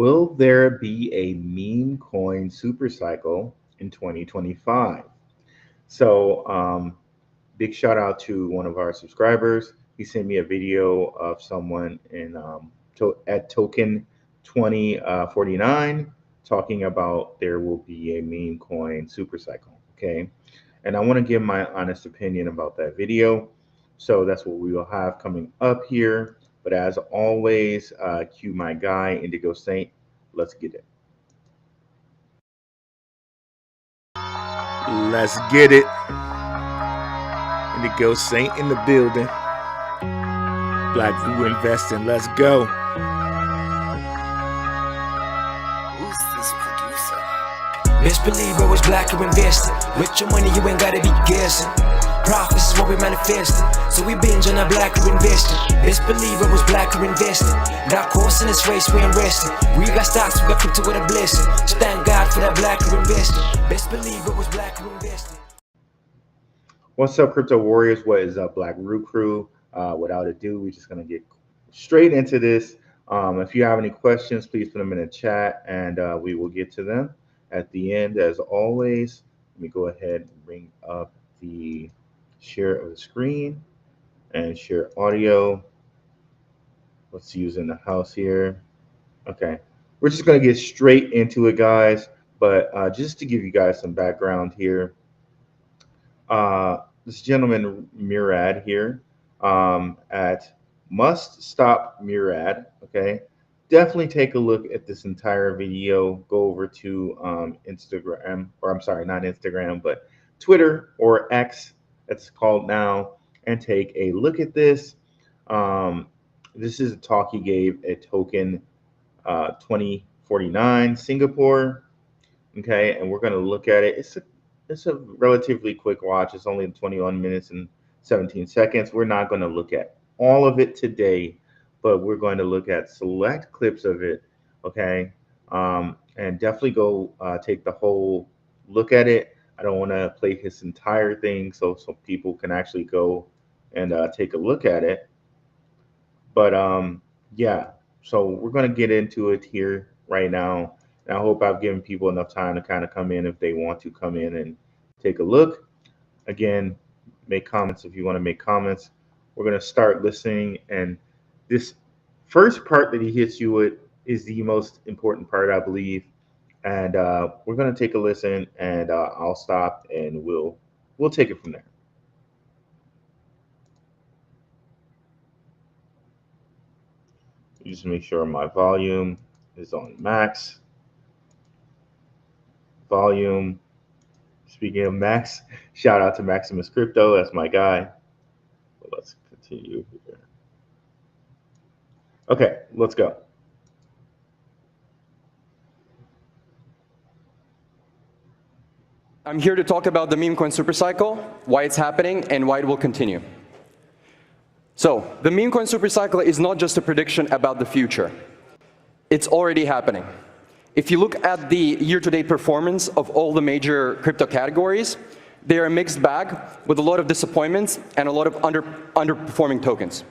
Will there be a meme coin supercycle in 2025? So, big shout out to one of our subscribers. He sent me a video of someone at token 2049 talking about there will be a meme coin supercycle. Okay, and I want to give my honest opinion about that video. So that's what we will have coming up here. But as always, cue my guy, Indigo Saint. Let's get it. Let's get it. Indigo Saint in the building. Black View Investing. Let's go. Who's this producer? Best believe I was black, you invested. With your money, you ain't gotta be guessing. Profits is what we manifested. So we binge on a black, you invested. Best believe I was black, you invested. That course in this race, we ain't resting. We got stocks, we got crypto with a blessing. So thank God for that black, you invested. Best believe I was black, you invested. What's up, crypto warriors? What is up, Black Root Crew? Without ado, we're just gonna get straight into this. If you have any questions, please put them in the chat, and we will get to them at the end. As always, let me go ahead and bring up the share of the screen and share audio. Let's use in the house here. Okay, we're just gonna get straight into it, guys. But just to give you guys some background here. This gentleman Murad here at Must Stop Murad. Okay, definitely take a look at this entire video. Go over to Instagram, or I'm sorry, not Instagram, but Twitter or X, that's called now, and take a look at this. This is a talk he gave at Token 2049 Singapore. Okay, and we're going to look at it. It's a relatively quick watch. It's only 21 minutes and 17 seconds. We're not going to look at all of it today, but we're going to look at select clips of it, okay? And definitely go take the whole look at it. I don't want to play his entire thing so people can actually go and take a look at it. But yeah, so we're going to get into it here right now. And I hope I've given people enough time to kind of come in if they want to come in and take a look. Again, make comments if you want to make comments. We're going to start listening. And this first part that he hits you with is the most important part, I believe. And we're going to take a listen, and I'll stop, and we'll take it from there. Just make sure my volume is on max. Volume. Speaking of Max, shout out to Maximus Crypto. That's my guy. But let's continue here. Okay, let's go. I'm here to talk about the meme coin supercycle, why it's happening, and why it will continue. So, the meme coin supercycle is not just a prediction about the future. It's already happening. If you look at the year-to-date performance of all the major crypto categories, they are a mixed bag with a lot of disappointments and a lot of underperforming tokens.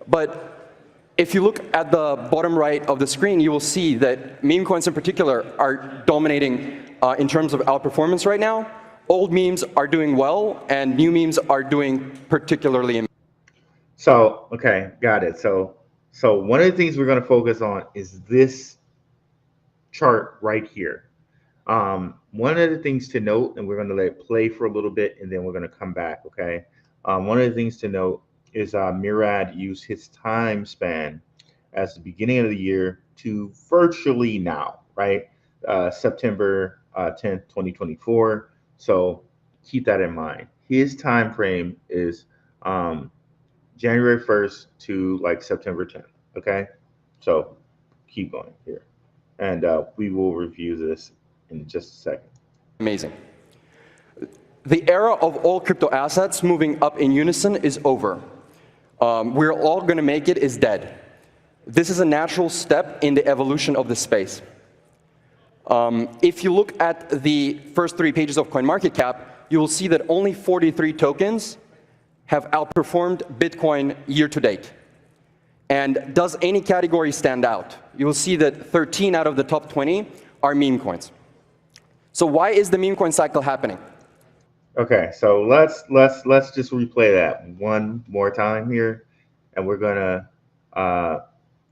But if you look at the bottom right of the screen, you will see that meme coins in particular are dominating in terms of outperformance right now. Old memes are doing well, and new memes are doing particularly amazing. So, okay, got it. So one of the things we're going to focus on is this chart right here. One of the things to note, and we're going to let it play for a little bit, and then we're going to come back, okay? One of the things to note is Murad used his time span as the beginning of the year to virtually now, right? September 10th, 2024. So keep that in mind. His time frame is January 1st to like September 10th, okay? So keep going here. And we will review this in just a second. Amazing. The era of all crypto assets moving up in unison is over. We're all going to make it is dead. This is a natural step in the evolution of the space. If you look at the first 3 pages of CoinMarketCap, you will see that only 43 tokens have outperformed Bitcoin year to date. And does any category stand out? you will see that 13 out of the top 20 are meme coins. So why is the meme coin cycle happening? Okay, so let's just replay that one more time here, and we're gonna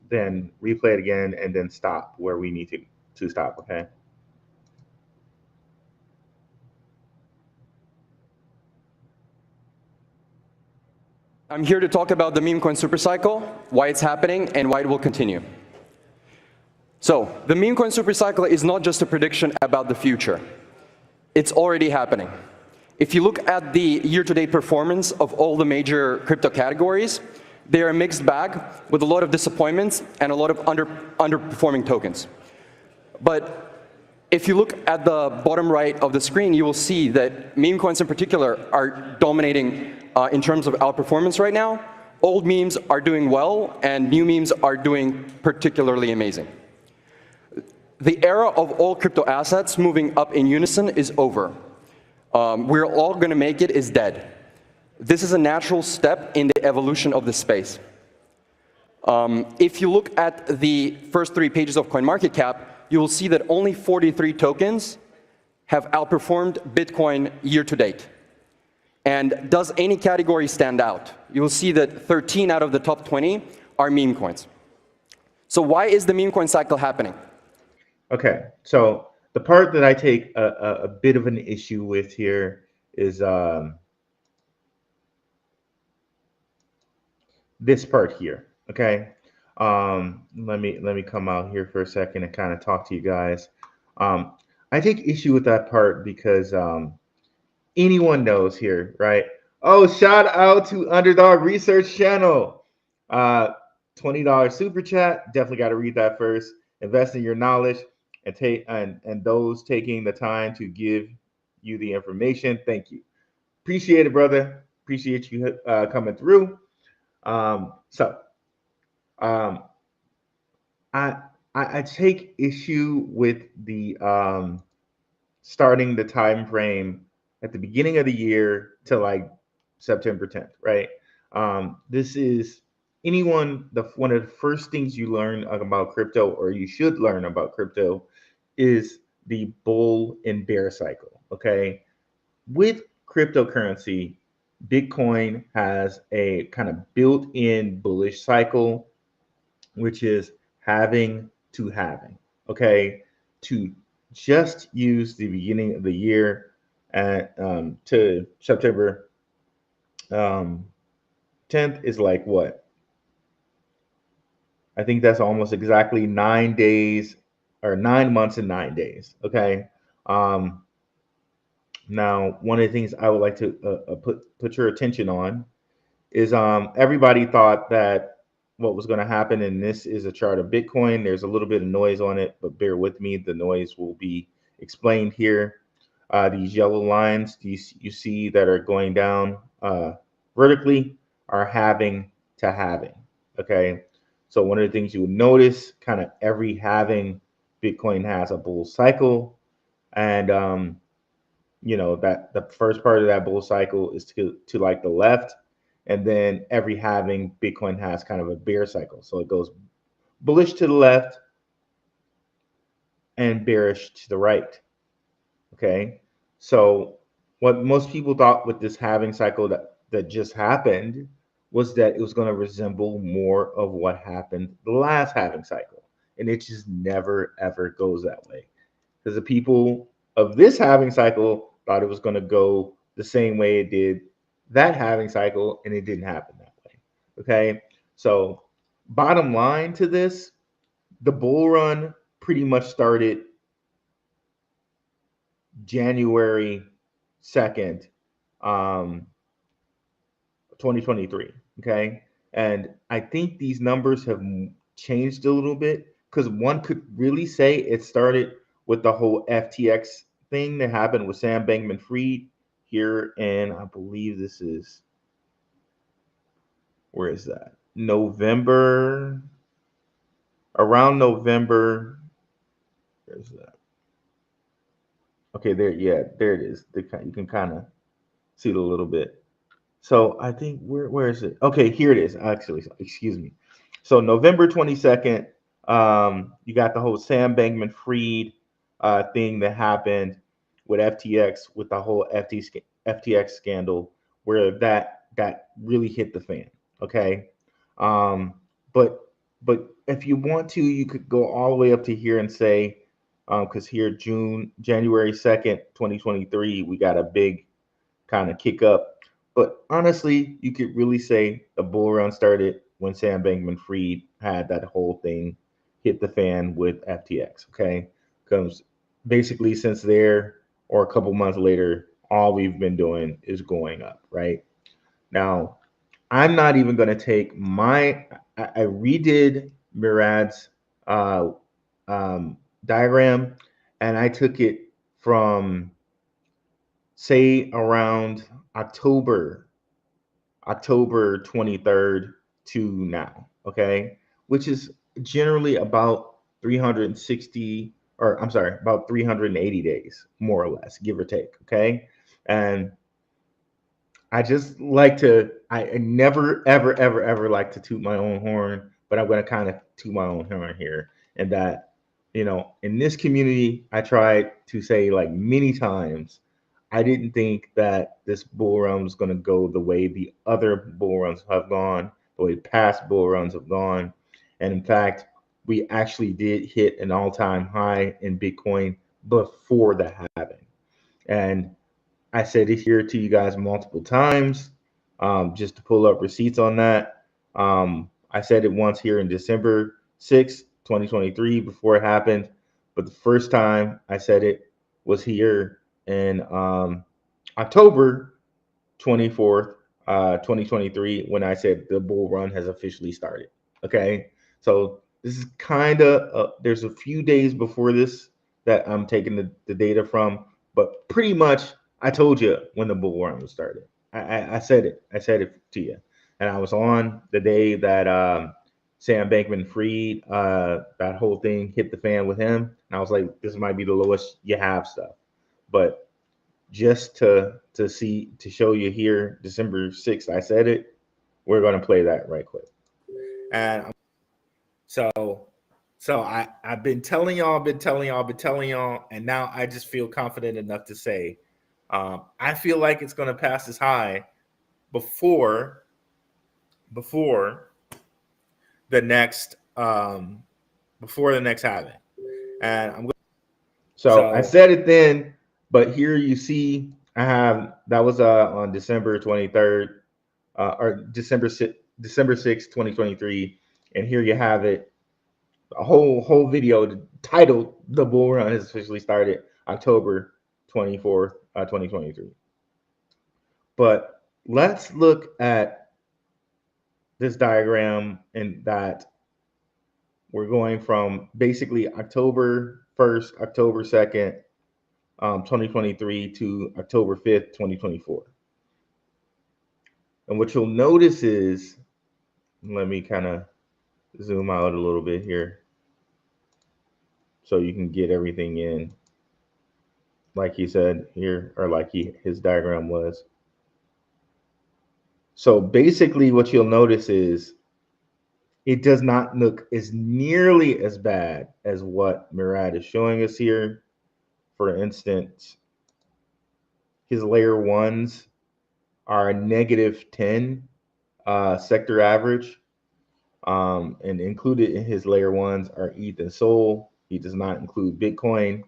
then replay it again and then stop where we need to stop. Okay. I'm here to talk about the meme coin supercycle, why it's happening, and why it will continue. So the meme coin supercycle is not just a prediction about the future. It's already happening. If you look at the year-to-date performance of all the major crypto categories, they are a mixed bag with a lot of disappointments and a lot of underperforming tokens. But if you look at the bottom right of the screen, you will see that meme coins in particular are dominating in terms of outperformance right now. Old memes are doing well, and new memes are doing particularly amazing. The era of all crypto assets moving up in unison is over. We're all going to make it is dead. This is a natural step in the evolution of the space. If you look at the first 3 pages of CoinMarketCap, you will see that only 43 tokens have outperformed Bitcoin year to date. And does any category stand out? You will see that 13 out of the top 20 are meme coins. So why is the meme coin cycle happening? Okay, so the part that I take a bit of an issue with here is this part here. Okay, let me come out here for a second and kind of talk to you guys. I take issue with that part because anyone knows here, right? Oh, shout out to Underdog Research Channel. $20 super chat. Definitely got to read that first. Invest in your knowledge and those taking the time to give you the information. Thank you. Appreciate it, brother. Appreciate you coming through. I take issue with the starting the time frame at the beginning of the year to like September 10th, right? This is one of the first things you learn about crypto, or you should learn about crypto, is the bull and bear cycle. Okay, with cryptocurrency, Bitcoin has a kind of built-in bullish cycle, which is halving to halving. Okay, to just use the beginning of the year at to September 10th is like what? I think that's almost exactly 9 days or 9 months and 9 days. Okay. Now, one of the things I would like to put your attention on is everybody thought that what was going to happen, and this is a chart of Bitcoin. There's a little bit of noise on it, but bear with me. The noise will be explained here. These yellow lines you see that are going down vertically are halving to halving. Okay. So one of the things you would notice, kind of every halving, Bitcoin has a bull cycle, and you know that the first part of that bull cycle is to like the left, and then every halving, Bitcoin has kind of a bear cycle. So it goes bullish to the left and bearish to the right. Okay, so what most people thought with this halving cycle that just happened was that it was going to resemble more of what happened the last halving cycle, and it just never ever goes that way, because the people of this halving cycle thought it was going to go the same way it did that halving cycle, and it didn't happen that way. Okay, so bottom line to this, the bull run pretty much started January 2nd, 2023. Okay, and I think these numbers have changed a little bit, because one could really say it started with the whole FTX thing that happened with Sam Bankman-Fried here, and I believe this is, where is that? November, around November. There's that. Okay, there, yeah, there it is. You can kind of see it a little bit. So I think where is it? Okay, here it is. Actually, excuse me. So November 22nd, You got the whole Sam Bankman-Fried thing that happened with FTX, with the whole FTX scandal, where that really hit the fan. Okay, um, but if you want to, you could go all the way up to here and say, because here January 2nd, 2023, we got a big kind of kick up. But honestly, you could really say the bull run started when Sam Bankman-Fried had that whole thing hit the fan with FTX. Okay, because basically since there or a couple months later, all we've been doing is going up. Right now, I'm not even going to take I redid Murad's uh, diagram, and I took it from say around October 23rd to now, okay? Which is generally about 360, or I'm sorry, about 380 days, more or less, give or take, okay? And I just like to, I never, ever, ever, ever like to toot my own horn, but I'm going to kind of toot my own horn here. And that, in this community, I tried to say like many times, I didn't think that this bull run was going to go the way the other bull runs have gone, the way past bull runs have gone. And in fact, we actually did hit an all-time high in Bitcoin before the halving. And I said it here to you guys multiple times, just to pull up receipts on that. I said it once here in December 6th, 2023, before it happened. But the first time I said it was here in October 24th, 2023, when I said the bull run has officially started. Okay. So this is kind of, there's a few days before this that I'm taking the data from, but pretty much I told you when the bull run was started. I said it. I said it to you. And I was on the day that Sam Bankman-Fried, that whole thing hit the fan with him. And I was like, this might be the lowest you have stuff. But just to show you here, December 6th, I said it. We're going to play that right quick. And so I've been telling y'all, and now I just feel confident enough to say, I feel like it's going to pass this high before the next halving. And I'm so I said it then, but here you see I have that was on December 23rd, or December 6th, 2023, and here you have it, a whole video titled "The Bull Run has officially started," October 24th, 2023. But let's look at this diagram, and that we're going from basically October 1st, October 2nd, 2023 to October 5th, 2024. And what you'll notice is, let me kind of zoom out a little bit here so you can get everything in like he said here, or like his diagram was. So basically what you'll notice is it does not look as nearly as bad as what Murad is showing us here. For instance, his layer ones are a -10 sector average. And included in his layer ones are ETH and Sol. He does not include Bitcoin.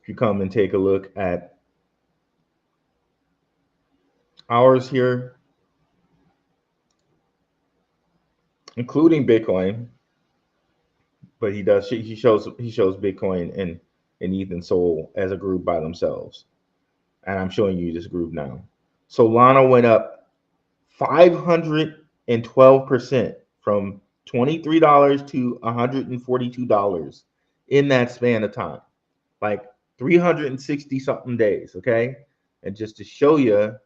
If you come and take a look at ours here, including Bitcoin, but he shows Bitcoin and ETH and Sol as a group by themselves. And I'm showing you this group now. Solana went up 512% from $23 to $142 in that span of time, like 360 something days. Okay. And just to show you,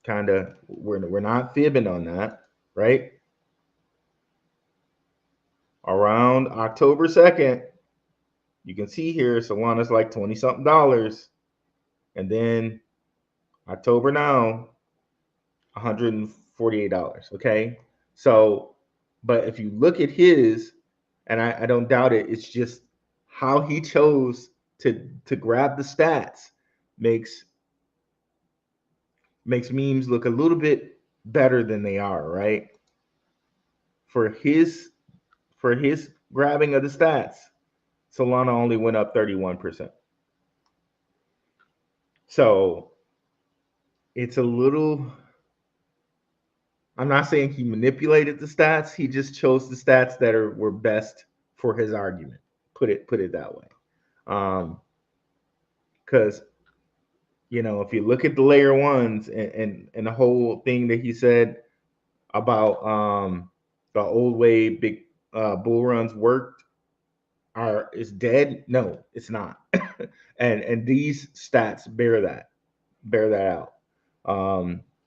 kind of, we're not fibbing on that, right? Around October 2nd, you can see here Solana's like 20 something dollars, and then October $148. Okay. So, but if you look at his, and I don't doubt it, it's just how he chose to grab the stats makes memes look a little bit better than they are, right? For his grabbing of the stats, Solana only went up 31%. So it's a little, I'm not saying he manipulated the stats. He just chose the stats that were best for his argument. Put it that way. Because if you look at the layer ones and the whole thing that he said about the old way big bull runs worked is dead. No, it's not. and these stats bear that out.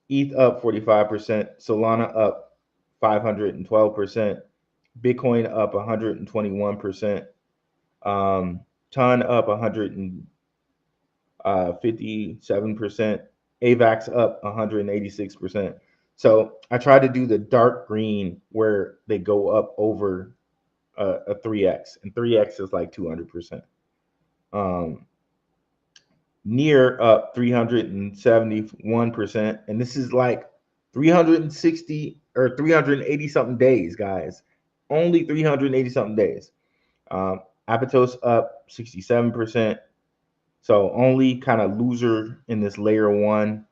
ETH up 45%, Solana up 512%, Bitcoin up 121%, Ton up 157%, AVAX up 186%. So I try to do the dark green where they go up over a 3x, and 3x is like 200%. Near up 371%, and this is like 360 or 380 something days, guys. Only 380 something days. Aptos up 67%. So only kind of loser in this layer one.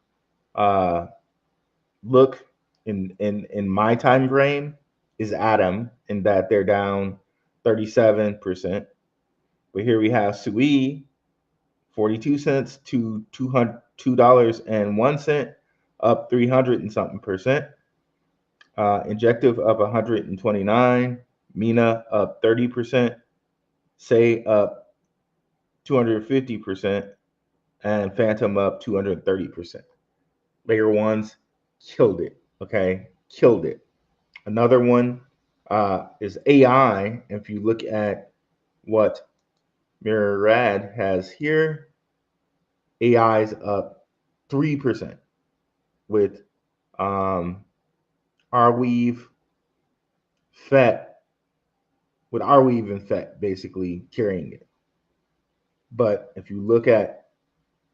Look in my time frame is Atom, in that they're down 37%. But here we have Sui, 42 cents to $202.01, up 300 and something percent. Injective up 129, Mina up 30%, Say up 250%, and Phantom up 230%. Layer ones killed it. Okay, killed it. Another one is AI. If you look at what Murad has here, AI is up 3% with Arweave, FET, with Arweave and FET basically carrying it. But if you look at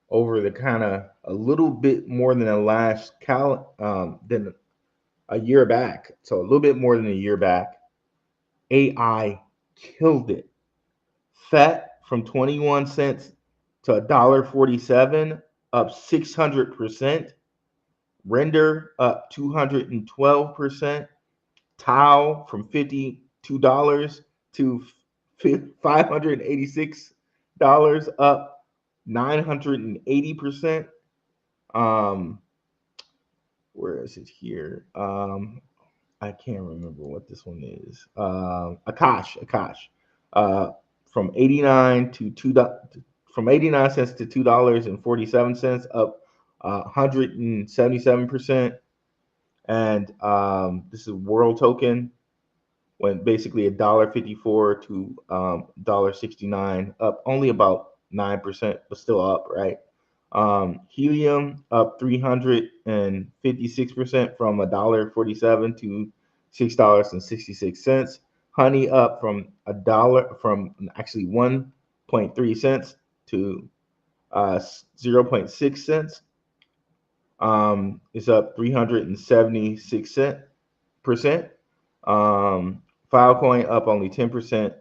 over the kind of a little bit more than than a year back, so a little bit more than a year back, AI killed it. FET from 21 cents to $1.47, up 600%. Render up 212%. Tau from $52 to $586, up 980%. Where is it here? I can't remember what this one is. Akash. From 89 to from 89 cents to $2.47, up 177%. And this is World Token, went basically $1.54 to $1.69, up only about 9%, but still up, right? Helium up 356% from $1.47 to $6.66. Honey up from actually 1.3 cents to 0.6 cents. Is up 376%. Filecoin up only 10%,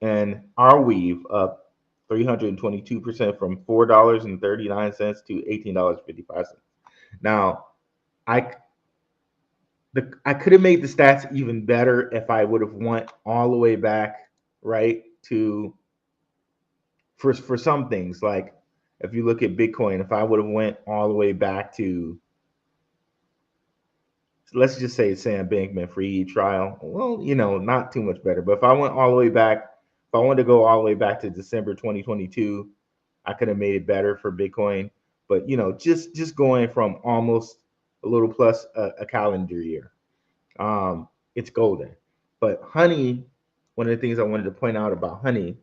and Arweave up 322% from $4.39 to $18.55. Now, I could have made the stats even better if I would have went all the way back, right, to for some things. Like if you look at Bitcoin, if I would have went all the way back to, let's just say Sam Bankman-Fried trial, well, not too much better. But if I went all the way back, if I wanted to go all the way back to December 2022, I could have made it better for Bitcoin. But just going from almost a little plus a calendar year, it's golden. But Honey, one of the things I wanted to point out about Honey,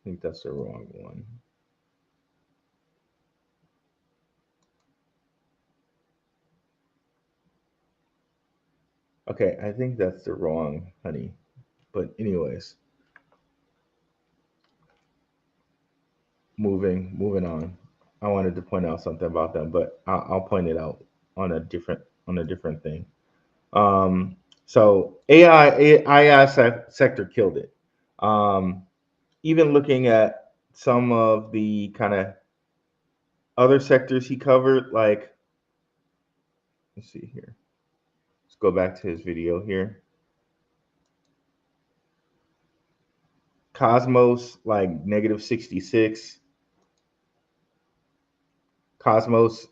think that's the wrong one. Okay, I think that's the wrong honey. But anyways, moving on. I wanted to point out something about them, but I'll point it out on a different thing. Um, so sector killed it. Um, Even looking at some of the kind of other sectors he covered, like let's see here. Let's go back to his video here. Cosmos, like negative 66. Cosmos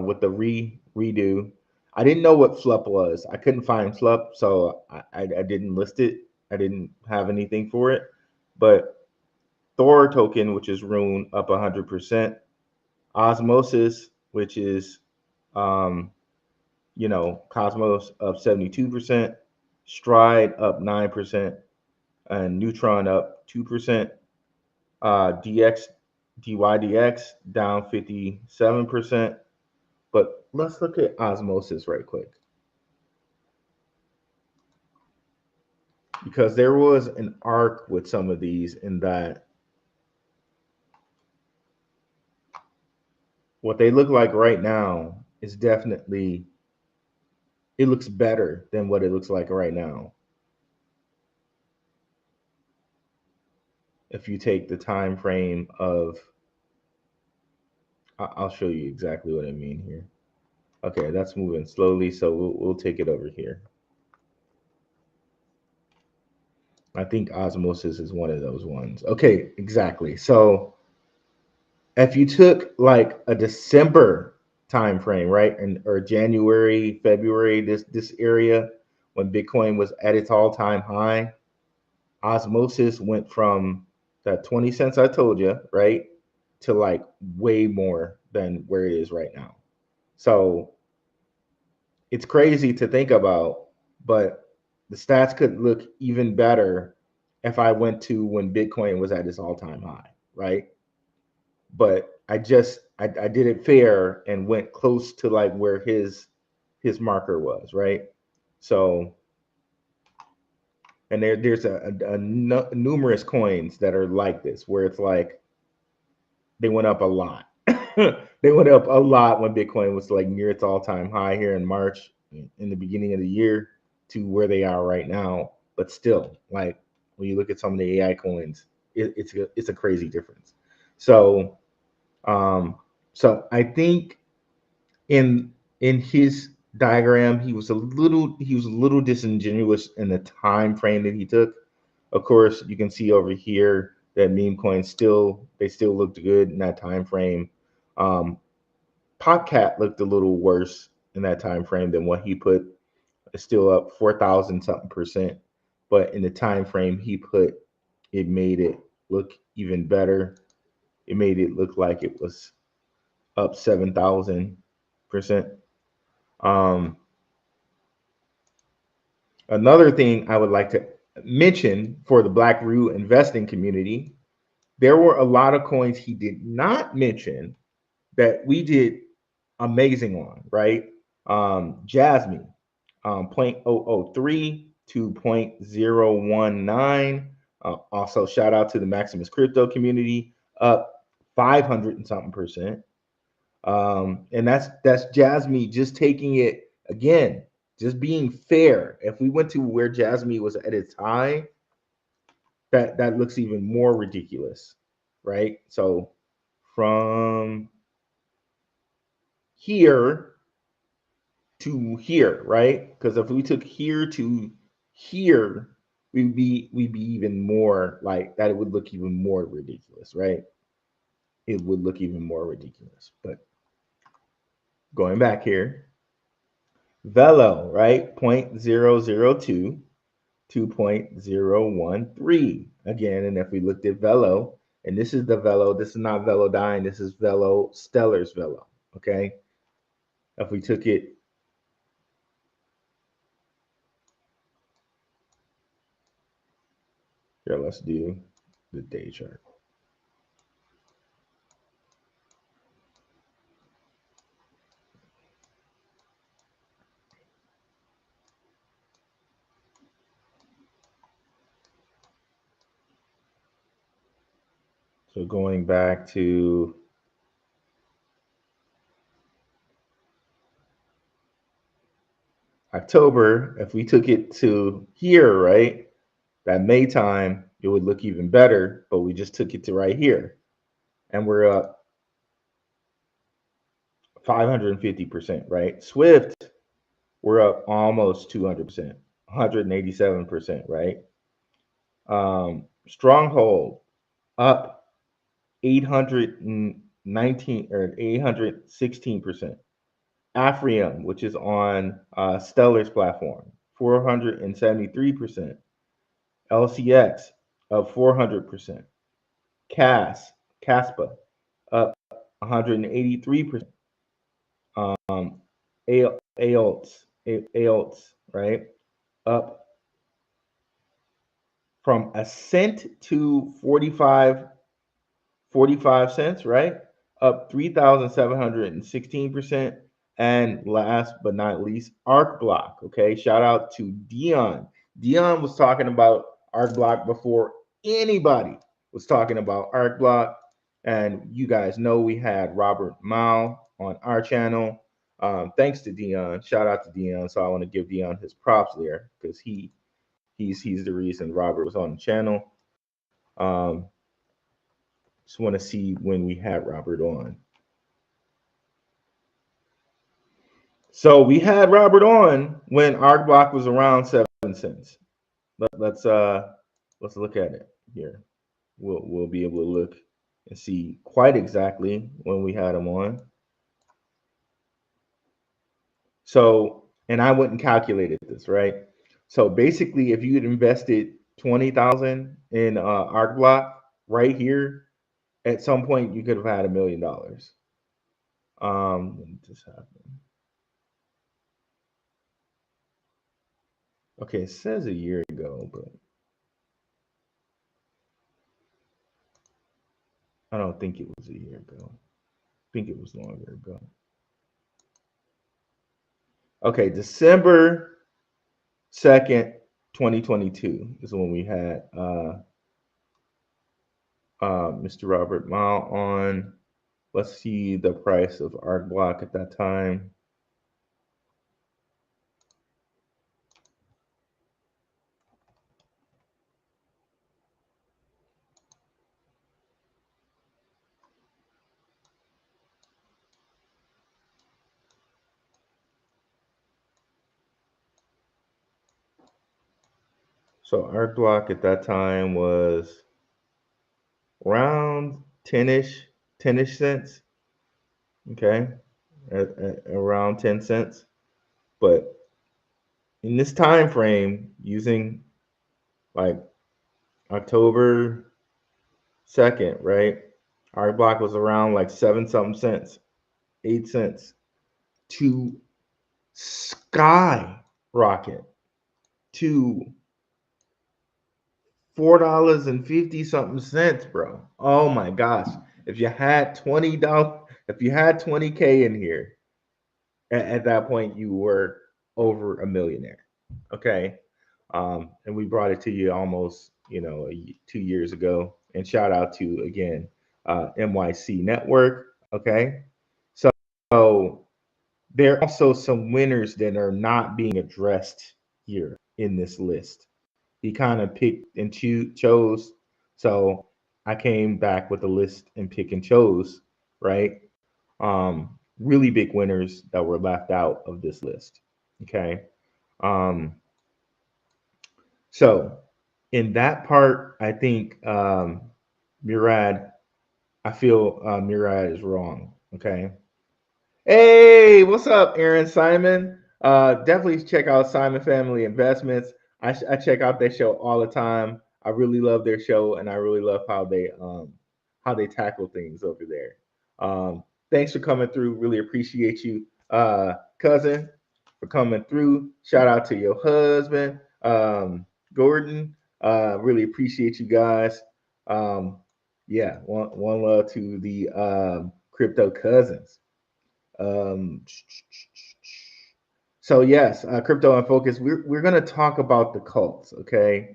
with the redo. I didn't know what FLUP was. I couldn't find FLUP, so I didn't list it. I didn't have anything for it. But Thor token, which is Rune, up 100%. Osmosis, which is Cosmos up 72%. Stride up 9%. And Neutron up 2%. DYDX down 57%. But let's look at Osmosis right quick. Because there was an arc with some of these in that what they look like right now is definitely, it looks better than what it looks like right now. If you take the time frame of, I'll show you exactly what I mean here. Okay, that's moving slowly, so we'll take it over here. I think Osmosis is one of those ones. Okay, exactly. So if you took like a December time frame, right, and or January, February, this area when Bitcoin was at its all-time high, Osmosis went from that 20 cents I told you, right, to like way more than where it is right now. So it's crazy to think about, but the stats could look even better if I went to when Bitcoin was at its all-time high, right? But I did it fair and went close to like where his marker was, right? So and there's numerous coins that are like this where it's like they went up a lot. They went up a lot when Bitcoin was like near its all-time high here in March, in the beginning of the year, to where they are right now. But still, like when you look at some of the AI coins, it's a crazy difference. So so I think in his diagram he was a little disingenuous in the time frame that he took. Of course, you can see over here that meme coins still looked good in that time frame. Popcat looked a little worse in that time frame than what he put. It's still up 4,000 something percent, but in the time frame he put, it made it look even better. It made it look like it was up 7,000%. Another thing I would like to mention for the Black Root investing community, there were a lot of coins he did not mention that we did amazing on, right? Jasmine, 0.003 to 0.019. Also, shout out to the Maximus Crypto community, up 500 and something percent. And that's Jasmine just taking it again, just being fair. If we went to where Jasmine was at its high, that looks even more ridiculous, right? So from here to here, right? Because if we took here to here, we'd be even more like that. It would look even more ridiculous, right? It would look even more ridiculous. But going back here, Velo, right? 0.002 to 0.013 again. And if we looked at Velo, and this is the Velo, this is not Velodyne, this is Velo Stellar's Velo. Okay. If we took it here, let's do the day chart. So going back to October, if we took it to here, right, that May time, it would look even better, but we just took it to right here. And we're up 550%, right? Swift, we're up almost 200%, 187%, right? Stronghold, up 819 or 816%. Afrium, which is on Stellar's platform, 473%. LCX up 400%. Caspa up 183%. AOLTS, right? Up from a cent to 45 cents, right? Up 3,716%. And last but not least, Arc Block. Okay, shout out to Dion. Dion was talking about Arc Block before anybody was talking about Arc Block. And you guys know we had Robert Mao on our channel. Thanks to Dion. Shout out to Dion. So I want to give Dion his props there because he's the reason Robert was on the channel. Just want to see when we had Robert on. So we had Robert on when Arc Block was around 7 cents. Let's look at it here. We'll be able to look and see quite exactly when we had him on. So, and I went and calculated this, right? So basically, if you had invested 20,000 in Arc Block right here, at some point you could have had $1 million. When did this happen? Okay, it says a year ago, but I don't think it was a year ago. I think it was longer ago. Okay, December 2nd, 2022 is when we had Mr. Robert Mao on. Let's see the price of Arc Block at that time. So Arc Block at that time was around 10-ish cents. Okay, at around 10 cents. But in this time frame, using like October 2nd, right? Arc Block was around like 7-something cents, 8 cents to skyrocket to $4.50-something, bro. Oh my gosh. If you had $20, if you had 20K in here, at that point you were over a millionaire. Okay. And we brought it to you almost, 2 years ago. And shout out to again MYC Network. Okay. So there are also some winners that are not being addressed here in this list. He kind of picked and chose. So I came back with a list and pick and chose, right? Really big winners that were left out of this list. Okay. So in that part, I think Murad, I feel Murad is wrong. Okay. Hey, what's up, Aaron Simon? Definitely check out Simon Family Investments. I check out their show all the time. I really love their show, and I really love how they tackle things over there. Thanks for coming through. Really appreciate you, cousin, for coming through. Shout out to your husband, Gordon. Really appreciate you guys. Yeah, one love to the crypto cousins. So yes, crypto in focus. We're going to talk about the cults. Okay,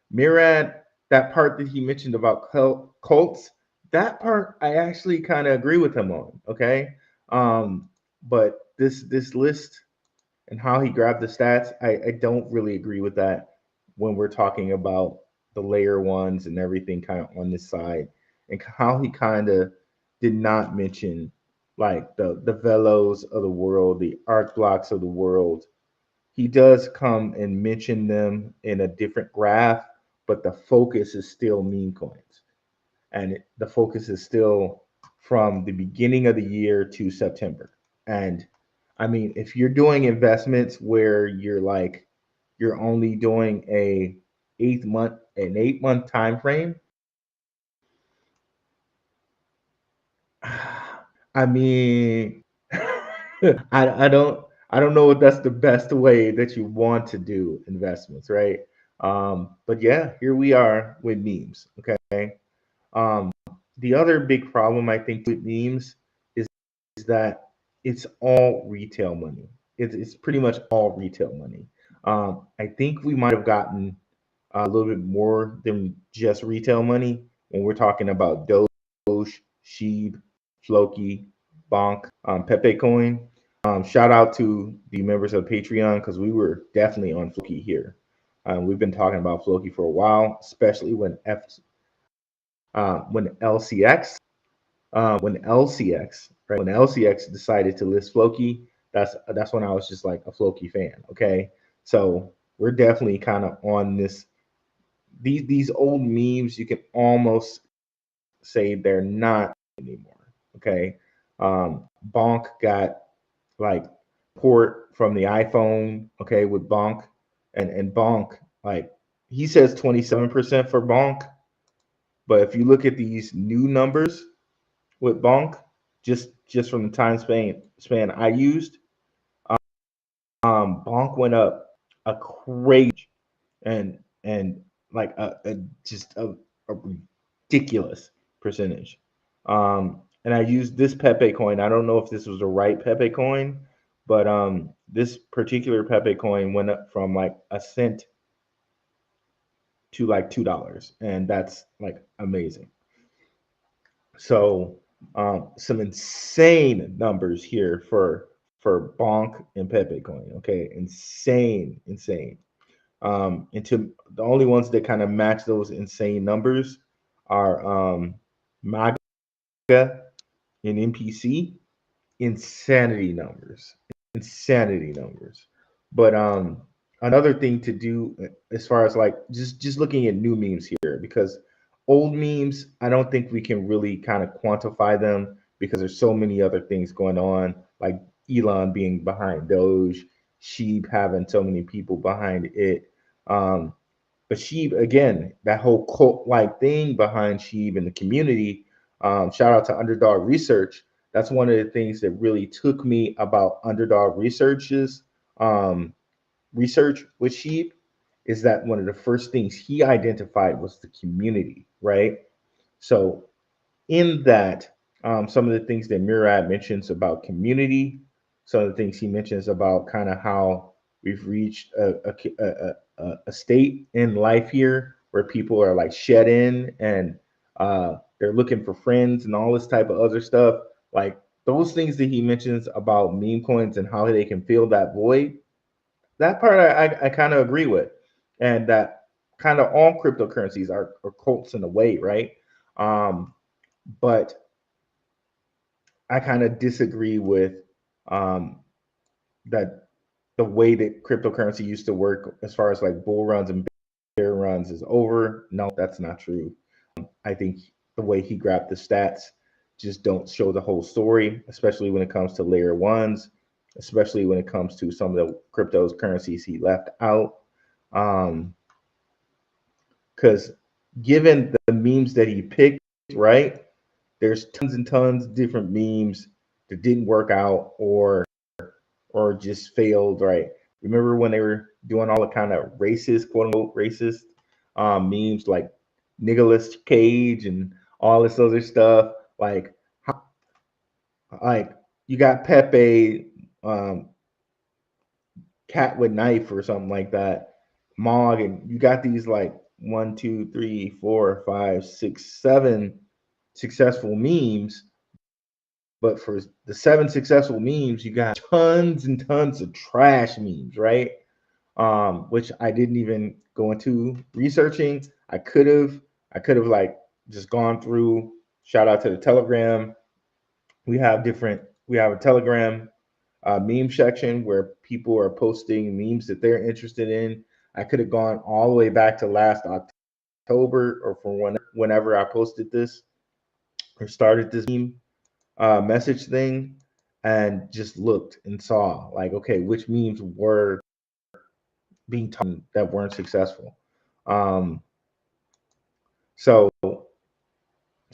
Murad that part that he mentioned about cults, that part I actually kind of agree with him on. Okay, but this list and how he grabbed the stats, I don't really agree with that when we're talking about the layer ones and everything kind of on this side, and how he kind of did not mention like the velos of the world, the arc blocks of the world. He does come and mention them in a different graph, but the focus is still meme coins, and the focus is still from the beginning of the year to September. And I mean, if you're doing investments where you're only doing an 8 month time frame, I mean, I don't know if that's the best way that you want to do investments, right? But yeah, here we are with memes. Okay. Um, the other big problem I think with memes is that it's all retail money. It's pretty much all retail money. I think we might have gotten a little bit more than just retail money when we're talking about Doge, Sheeb, Floki, Bonk, Pepe Coin. Shout out to the members of Patreon because we were definitely on Floki here. We've been talking about Floki for a while, especially when LCX when LCX decided to list Floki. That's when I was just like a Floki fan. Okay, so we're definitely kind of on this. These old memes, you can almost say they're not anymore. Okay, Bonk got like port from the iPhone. Okay, with Bonk and Bonk, like he says 27% for Bonk, but if you look at these new numbers with Bonk, just from the time span I used, Bonk went up a crazy and like a ridiculous percentage. And I used this Pepe coin. I don't know if this was the right Pepe coin, but this particular Pepe coin went up from like a cent to like $2, and that's like amazing. So some insane numbers here for Bonk and Pepe coin. Okay, insane. And to the only ones that kind of match those insane numbers are MAGA and NPC. Insanity numbers. But another thing to do as far as like just looking at new memes here, because old memes I don't think we can really kind of quantify them because there's so many other things going on, like Elon being behind Doge, Sheep having so many people behind it. um but Sheeb, again, that whole cult like thing behind Sheeb in the community. Shout out to Underdog Research. That's one of the things that really took me about Underdog Research's um, research with Sheeb, is that one of the first things he identified was the community, right? So in that, some of the things that Murad mentions about community, some of the things he mentions about kind of how we've reached a state in life here where people are like shed in and they're looking for friends and all this type of other stuff. Like those things that he mentions about meme coins and how they can fill that void, that part I kind of agree with. And that kind of all cryptocurrencies are cults in a way, right? But I kind of disagree with um, that the way that cryptocurrency used to work as far as like bull runs and bear runs is over. No, that's not true. I think the way he grabbed the stats just don't show the whole story, especially when it comes to layer ones, especially when it comes to some of the cryptocurrencies he left out. Because given the memes that he picked, right? There's tons and tons of different memes that didn't work out or just failed, right? Remember when they were doing all the kind of racist, quote unquote racist memes like Nicholas Cage and all this other stuff? Like, like you got Pepe, um, cat with knife or something like that, Mog, and you got these like 1, 2, 3, 4, 5, 6, 7 successful memes. But for the 7 successful memes, you got tons and tons of trash memes, right? Which I didn't even go into researching. I could have like just gone through. Shout out to the Telegram. We have a Telegram meme section where people are posting memes that they're interested in. I could have gone all the way back to last October or from whenever I posted this or started this meme message thing, and just looked and saw like, okay, which memes were being taught that weren't successful. Um, so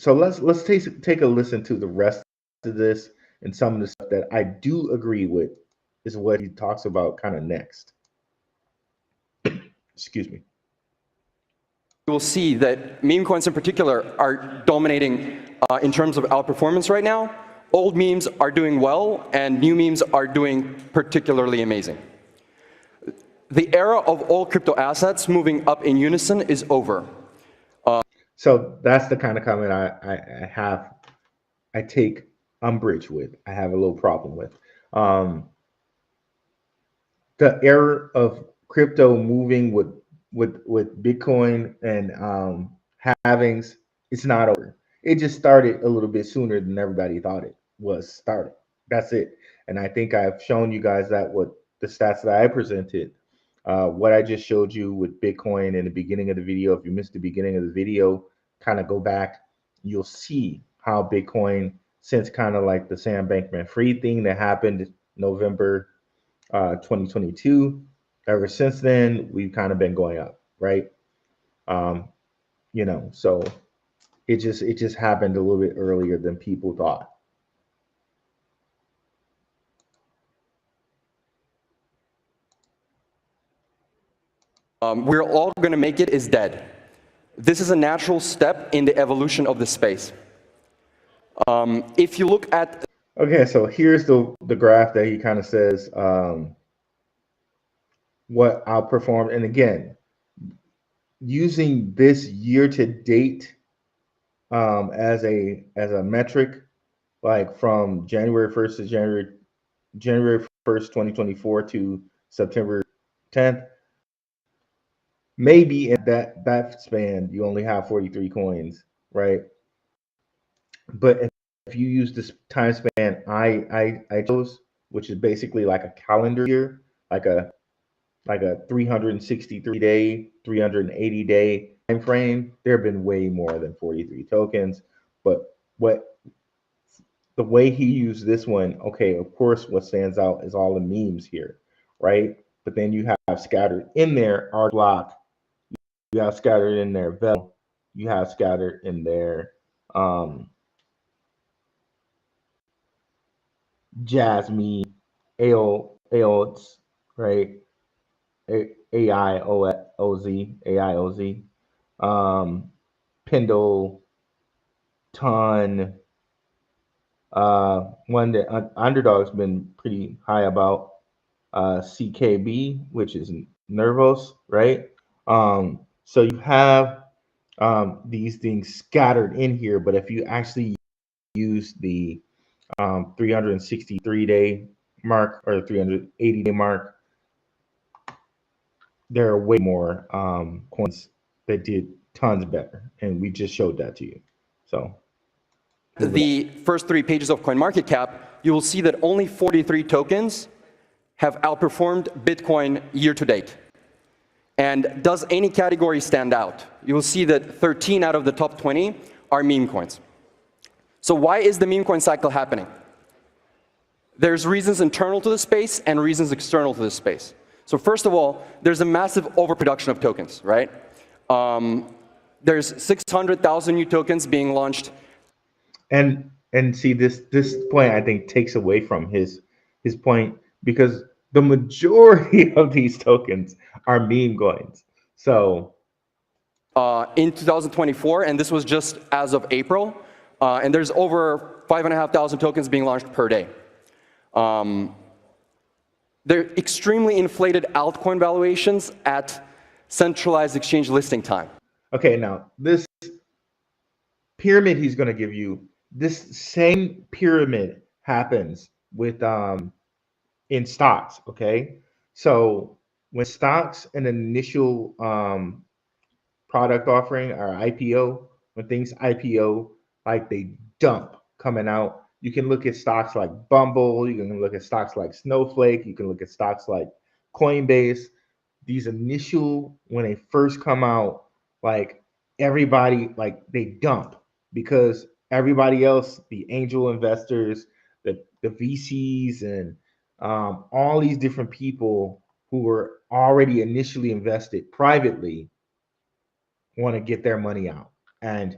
let's take a listen to the rest of this, and some of the stuff that I do agree with is what he talks about kind of next. Excuse me. You will see that meme coins in particular are dominating in terms of outperformance right now. Old memes are doing well, and new memes are doing particularly amazing. The era of all crypto assets moving up in unison is over. So that's the kind of comment I take umbrage with. I have a little problem with. The era of crypto moving with Bitcoin and halvings, it's not over. It just started a little bit sooner than everybody thought it was started. That's it. And I think I've shown you guys that what the stats that I presented, what I just showed you with Bitcoin in the beginning of the video. If you missed the beginning of the video, kind of go back. You'll see how Bitcoin, since kind of like the Sam Bankman-Fried thing that happened November 2022, ever since then, we've kind of been going up, right? So it just happened a little bit earlier than people thought. We're all going to make it is dead. This is a natural step in the evolution of the space. If you look at... Okay, so here's the graph that he kind of says what outperformed. And again, using this year to date as a metric, like from January 1st to January 1st, 2024 to September 10th, maybe in that span you only have 43 coins, right? But if you use this time span I chose, which is basically like a calendar year, like a 363 day, 380 day time frame, there have been way more than 43 tokens. But the way he used this one, okay, of course, what stands out is all the memes here, right? But then you have scattered in there Art Block, you have scattered in there Vel, you have scattered in there Jasmine, AOZ, right? AIOZ, Pendle, Ton, one that Underdog's been pretty high about, CKB, which is Nervos, right? So you have these things scattered in here, but if you actually use the 363 day mark or the 380 day mark, there are way more coins that did tons better, and we just showed that to you. So the first 3 pages of CoinMarketCap, you will see that only 43 tokens have outperformed Bitcoin year to date. And does any category stand out? You will see that 13 out of the top 20 are meme coins. So why is the meme coin cycle happening? There's reasons internal to the space and reasons external to the space. So first of all, there's a massive overproduction of tokens, right? There's 600,000 new tokens being launched. And see, this point I think takes away from his point, because the majority of these tokens are meme coins. So in 2024, and this was just as of April, and there's over 5,500 tokens being launched per day. They're extremely inflated altcoin valuations at centralized exchange listing time. Okay, now this pyramid he's going to give you, this same pyramid happens with in stocks. Okay, so when stocks an initial product offering or IPO, when things IPO, like they dump coming out. You can look at stocks like Bumble, you can look at stocks like Snowflake, you can look at stocks like Coinbase. These initial, when they first come out, like everybody, like they dump because everybody else, the angel investors, the VCs, and all these different people who were already initially invested privately want to get their money out, and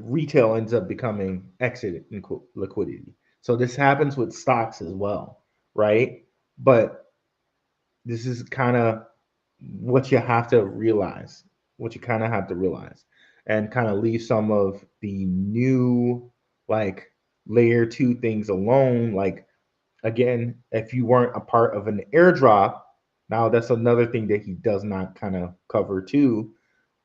retail ends up becoming exit liquidity. So this happens with stocks as well, right? But this is kind of what you have to realize, what you kind of have to realize, and kind of leave some of the new, like, layer two things alone. Like, again, if you weren't a part of an airdrop, now that's another thing that he does not kind of cover too.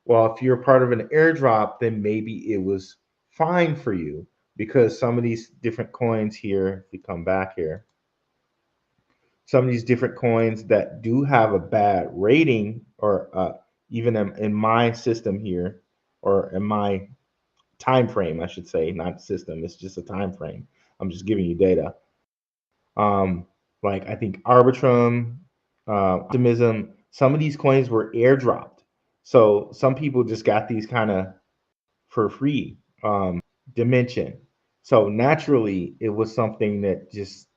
Well, if you're part of an airdrop, then maybe it was fine for you because some of these different coins here, if we come back here, some of these different coins that do have a bad rating, or even in my system here, or in my time frame, I should say, not system, it's just a time frame. I'm just giving you data. Like I think Arbitrum, Optimism, some of these coins were airdropped. So some people just got these kind of for free. Dimension. So naturally, it was something that just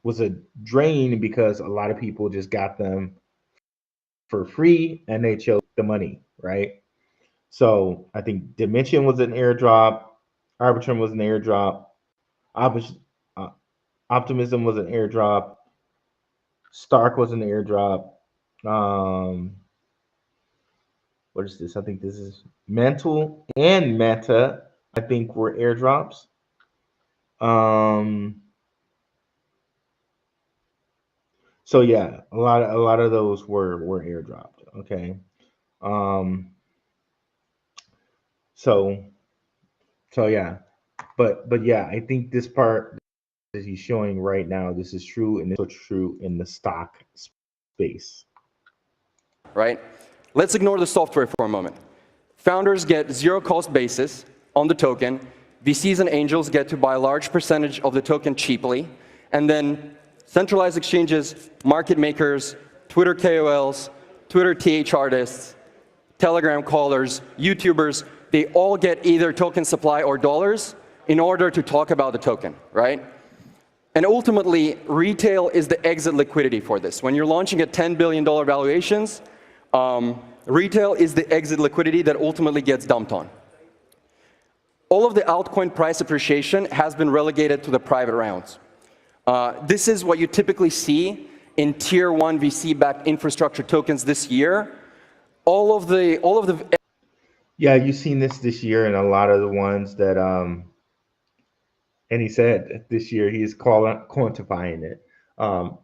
was a drain because a lot of people just got them for free and they chose the money, right? So I think Dimension was an airdrop, Arbitrum was an airdrop, uh, Optimism was an airdrop, Stark was an airdrop. Um, what is this? I think this is Mental and Meta. I think were airdrops. Um, so yeah, a lot of those were airdropped. Okay. Um, so so yeah, but yeah, I think this part that he's showing right now, this is true, and it's true in the stock space. Right? Let's ignore the software for a moment. Founders get zero cost basis on the token. VCs and angels get to buy a large percentage of the token cheaply. And then centralized exchanges, market makers, Twitter KOLs, Twitter TH artists, Telegram callers, YouTubers, they all get either token supply or dollars in order to talk about the token, right? And ultimately, retail is the exit liquidity for this. When you're launching at $10 billion valuations, retail is the exit liquidity that ultimately gets dumped on. All of the altcoin price appreciation has been relegated to the private rounds. This is what you typically see in tier 1 VC-backed infrastructure tokens this year. All of the Yeah, you've seen this year in a lot of the ones that and he said this year he's quantifying it.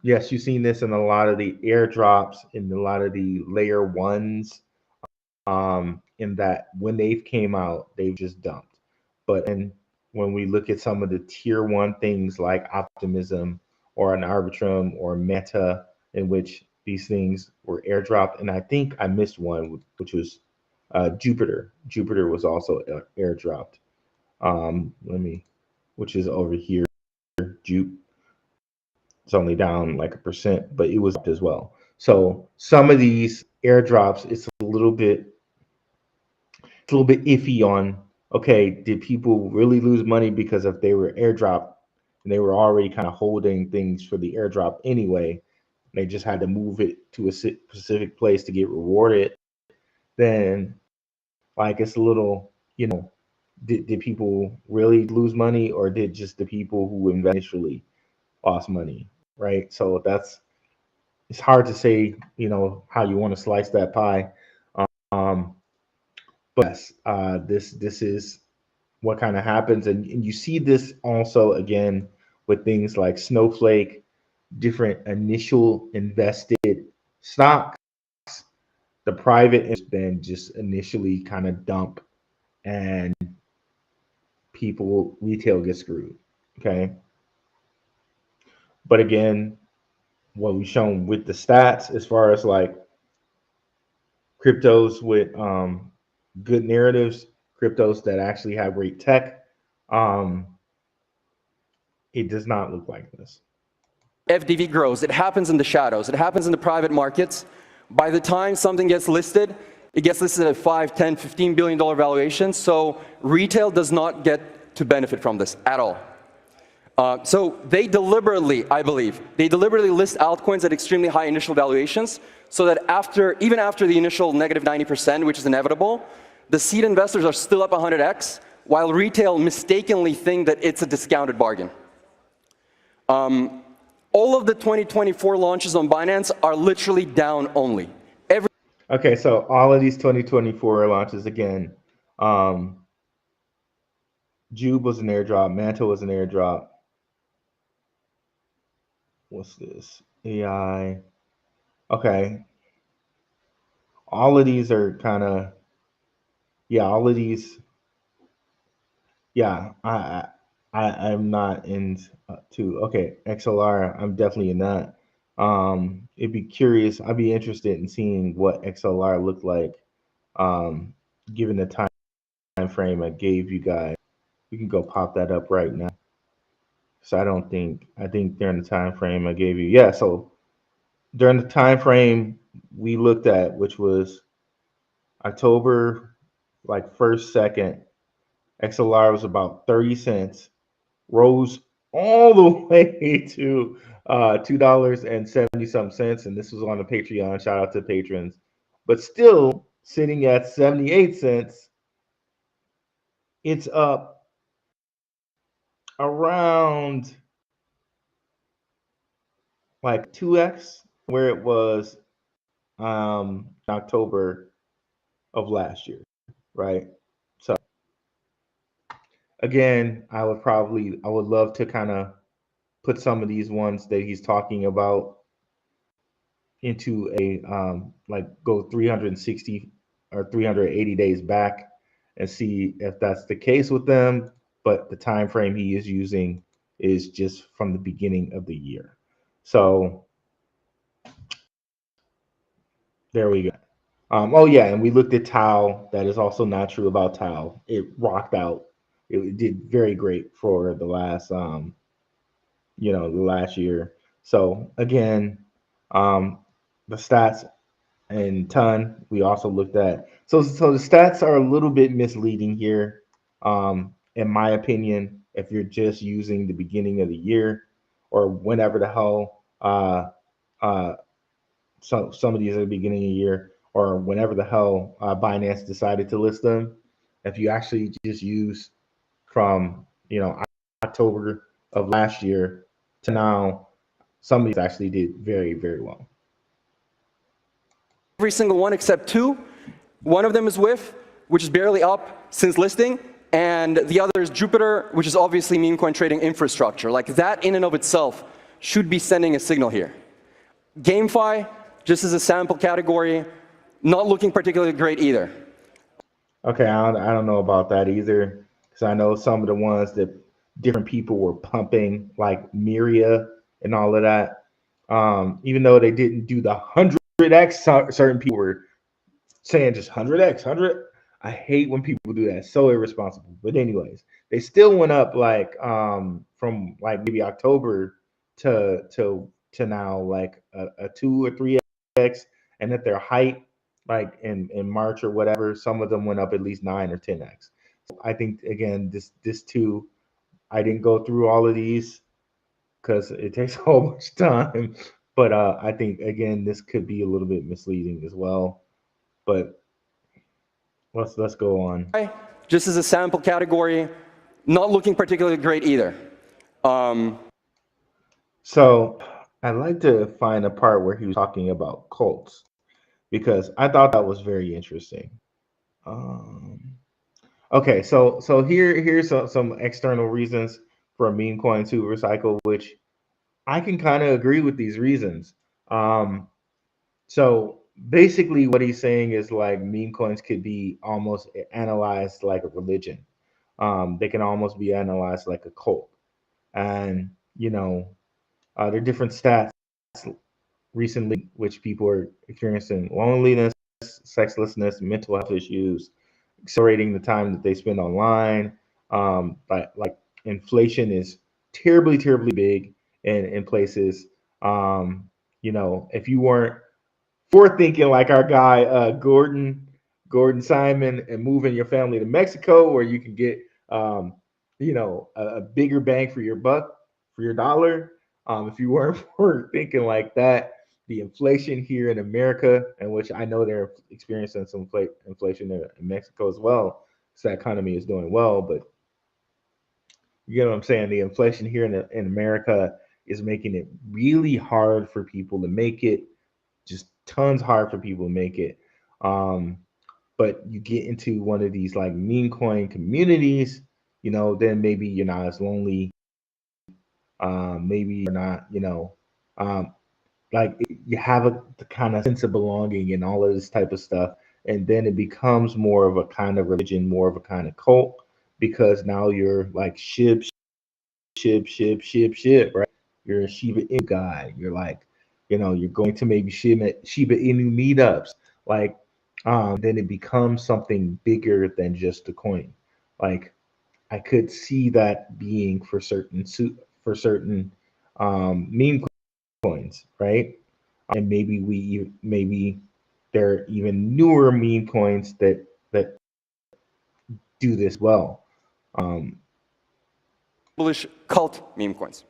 Yes, you've seen this in a lot of the airdrops, in a lot of the layer ones, in that when they've came out, they've just dumped. But and when we look at some of the tier one things like Optimism or an Arbitrum or Meta, in which these things were airdropped, and I think I missed one, which was Jupiter. Jupiter was also airdropped. Which is over here. Jupe. It's only down like 1%, but it was up as well. So some of these airdrops, it's a little bit iffy on, okay, did people really lose money because if they were airdropped and they were already kind of holding things for the airdrop anyway, they just had to move it to a specific place to get rewarded, then like it's a little, did people really lose money, or did just the people who initially lost money, right? So it's hard to say, how you want to slice that pie. Um, but yes, this is what kind of happens, and you see this also again with things like Snowflake, different initial invested stocks the private then just initially kind of dump, and retail gets screwed. Okay. But again, what we've shown with the stats as far as like cryptos with good narratives, cryptos that actually have great tech, um, it does not look like this. FDV grows. It happens in the shadows. It happens in the private markets. By the time something gets listed, it gets listed at 5, 10, $15 billion valuation. So retail does not get to benefit from this at all. So they deliberately, I believe, they deliberately list altcoins at extremely high initial valuations so that even after the initial negative 90%, which is inevitable, the seed investors are still up 100x, while retail mistakenly think that it's a discounted bargain. All of the 2024 launches on Binance are literally down only. Okay, so all of these 2024 launches again. Jube was an airdrop. Mantle was an airdrop. What's this? AI. Okay. All of these are kind of, yeah, all of these, yeah, I'm not in okay, XLR, I'm definitely in that. It'd be curious, I'd be interested in seeing what XLR looked like, given the time frame I gave you guys. We can go pop that up right now. So I think during the time frame I gave you, yeah, so during the time frame we looked at, which was October, like 1st, 2nd, XLR was about 30 cents, rose all the way to $2.70 and this was on the Patreon. Shout out to patrons, but still sitting at 78 cents. It's up around like 2x where it was October of last year, right? So again, I would love to kind of put some of these ones that he's talking about into a like go 360 or 380 days back and see if that's the case with them. But the time frame he is using is just from the beginning of the year. So there we go. Oh yeah, and we looked at Tau. That is also not true about Tau. It rocked out. It did very great for the last the last year. So again, the stats and ton we also looked at. So the stats are a little bit misleading here, in my opinion. If you're just using the beginning of the year or whenever the hell, so some of these are the beginning of the year or whenever the hell Binance decided to list them. If you actually just use from October of last year to now, some of these actually did very, very well. Every single one except two. One of them is WIF, which is barely up since listing, and the other is Jupiter, which is obviously meme coin trading infrastructure. Like that in and of itself should be sending a signal here. GameFi, just as a sample category, not looking particularly great either. Okay, I don't know about that either, because I know some of the ones that different people were pumping, like Miria and all of that. Even though they didn't do the 100x, certain people were saying just 100x, 100. I hate when people do that. It's so irresponsible. But anyways, they still went up like from like maybe October to now like a 2 or 3x, and at their height like in March or whatever, some of them went up at least 9 or 10x. So I think again this too, I didn't go through all of these because it takes a whole much time. But I think again this could be a little bit misleading as well. But let's go on. Just as a sample category, not looking particularly great either. So I'd like to find a part where he was talking about cults, because I thought that was very interesting. Okay, so here's some external reasons for a meme coin to recycle, which I can kind of agree with these reasons. So basically what he's saying is like meme coins could be almost analyzed like a religion. They can almost be analyzed like a cult. And there are different stats recently which people are experiencing loneliness, sexlessness, mental health issues, accelerating the time that they spend online. But like inflation is terribly, terribly big in places. If you weren't thinking like our guy Gordon Simon and moving your family to Mexico, where you can get a bigger bang for your buck for your dollar. If you weren't thinking like that, the inflation here in America, and which I know they're experiencing some inflation in Mexico as well, so that economy is doing well, but you get what I'm saying. The inflation here in America is making it really hard for people to make it, just tons hard for people to make it. Um, but you get into one of these like meme coin communities, then maybe you're not as lonely. Maybe you're not, um, like you have the kind of sense of belonging and all of this type of stuff. And then it becomes more of a kind of religion, more of a kind of cult, because now you're like shib, right? You're a Shiba Inu guy. You're like, you're going to maybe Shiba Inu meetups. Like, then it becomes something bigger than just a coin. Like, I could see that being for certain meme coins, right? And maybe there are even newer meme coins that do this well. Um, Bullish cult meme coins.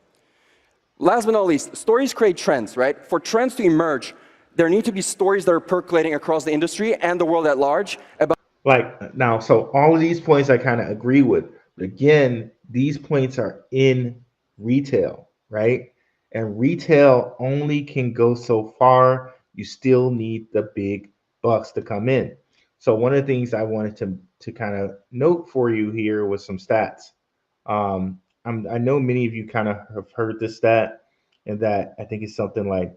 Last but not least, stories create trends, right? For trends to emerge, there need to be stories that are percolating across the industry and the world at large about like now, so all of these points I kind of agree with. But again, these points are in retail, right? And retail only can go so far. You still need the big bucks to come in. So one of the things I wanted to kind of note for you here was some stats. I know many of you kind of have heard this stat, and that I think it's something like,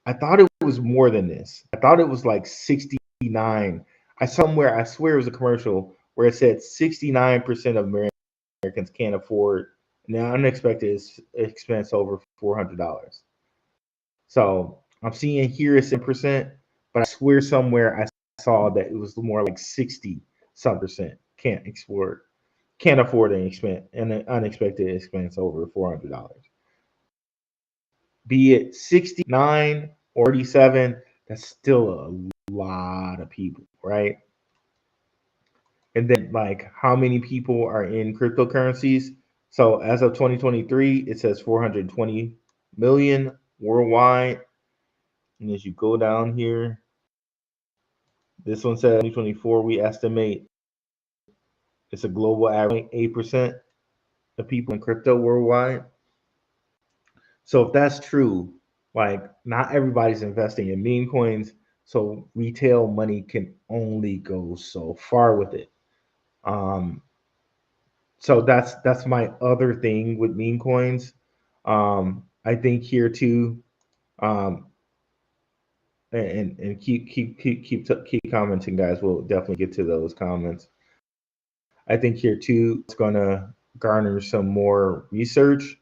I thought it was more than this. I thought it was like 69. I swear it was a commercial where it said 69% of Americans can't afford an unexpected expense over $400. So I'm seeing here it's 10%, but I swear somewhere I saw that it was more like 60 some percent can't afford an unexpected expense over $400. Be it 69 or 37, that's still a lot of people, right? And then like how many people are in cryptocurrencies? So as of 2023, it says 420 million worldwide. And as you go down here, this one says 2024, we estimate it's a global average 8% of people in crypto worldwide. So if that's true, like not everybody's investing in meme coins, so retail money can only go so far with it. Um, so that's my other thing with meme coins. I think here too, um, and keep commenting, guys. We'll definitely get to those comments. I think here too, it's gonna garner some more research.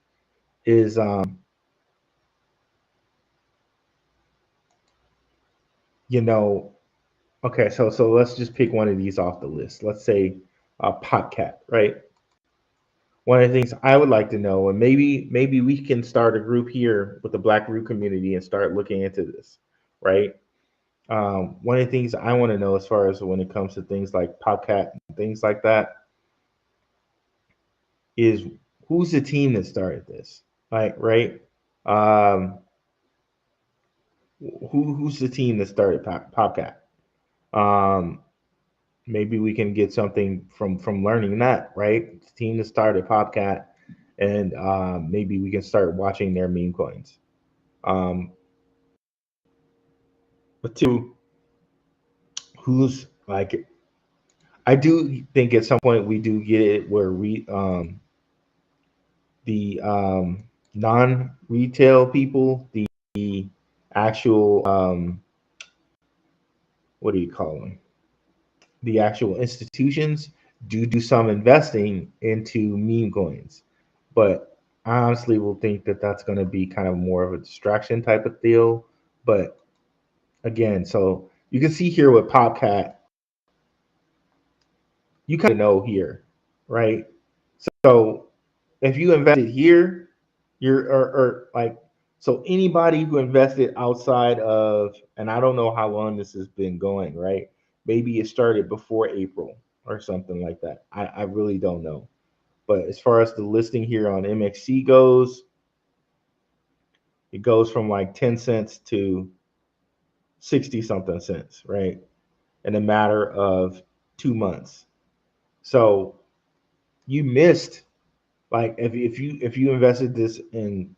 Is you know Okay, so let's just pick one of these off the list. Let's say Podcat, right? One of the things I would like to know, and maybe we can start a group here with the Black Root community and start looking into this, right? One of the things I want to know, as far as when it comes to things like Podcat and things like that, is who's the team that started this, like, right? Um, who's the team that started Podcat? Um, Maybe we can get something from learning that, right? The team that started Popcat, and maybe we can start watching their meme coins. Um, but two, who's like, I do think at some point we do get it where the non-retail people, the actual what do you call them? The actual institutions do some investing into meme coins, but I honestly will think that that's going to be kind of more of a distraction type of deal. But again, so you can see here with PopCat, you kind of know here, right? So if you invested here, you're or like so anybody who invested outside of, and I don't know how long this has been going, right? Maybe it started before April or something like that. I really don't know. But as far as the listing here on MXC goes, it goes from like 10 cents to 60 something cents, right? In a matter of 2 months. So you missed, like if you invested this in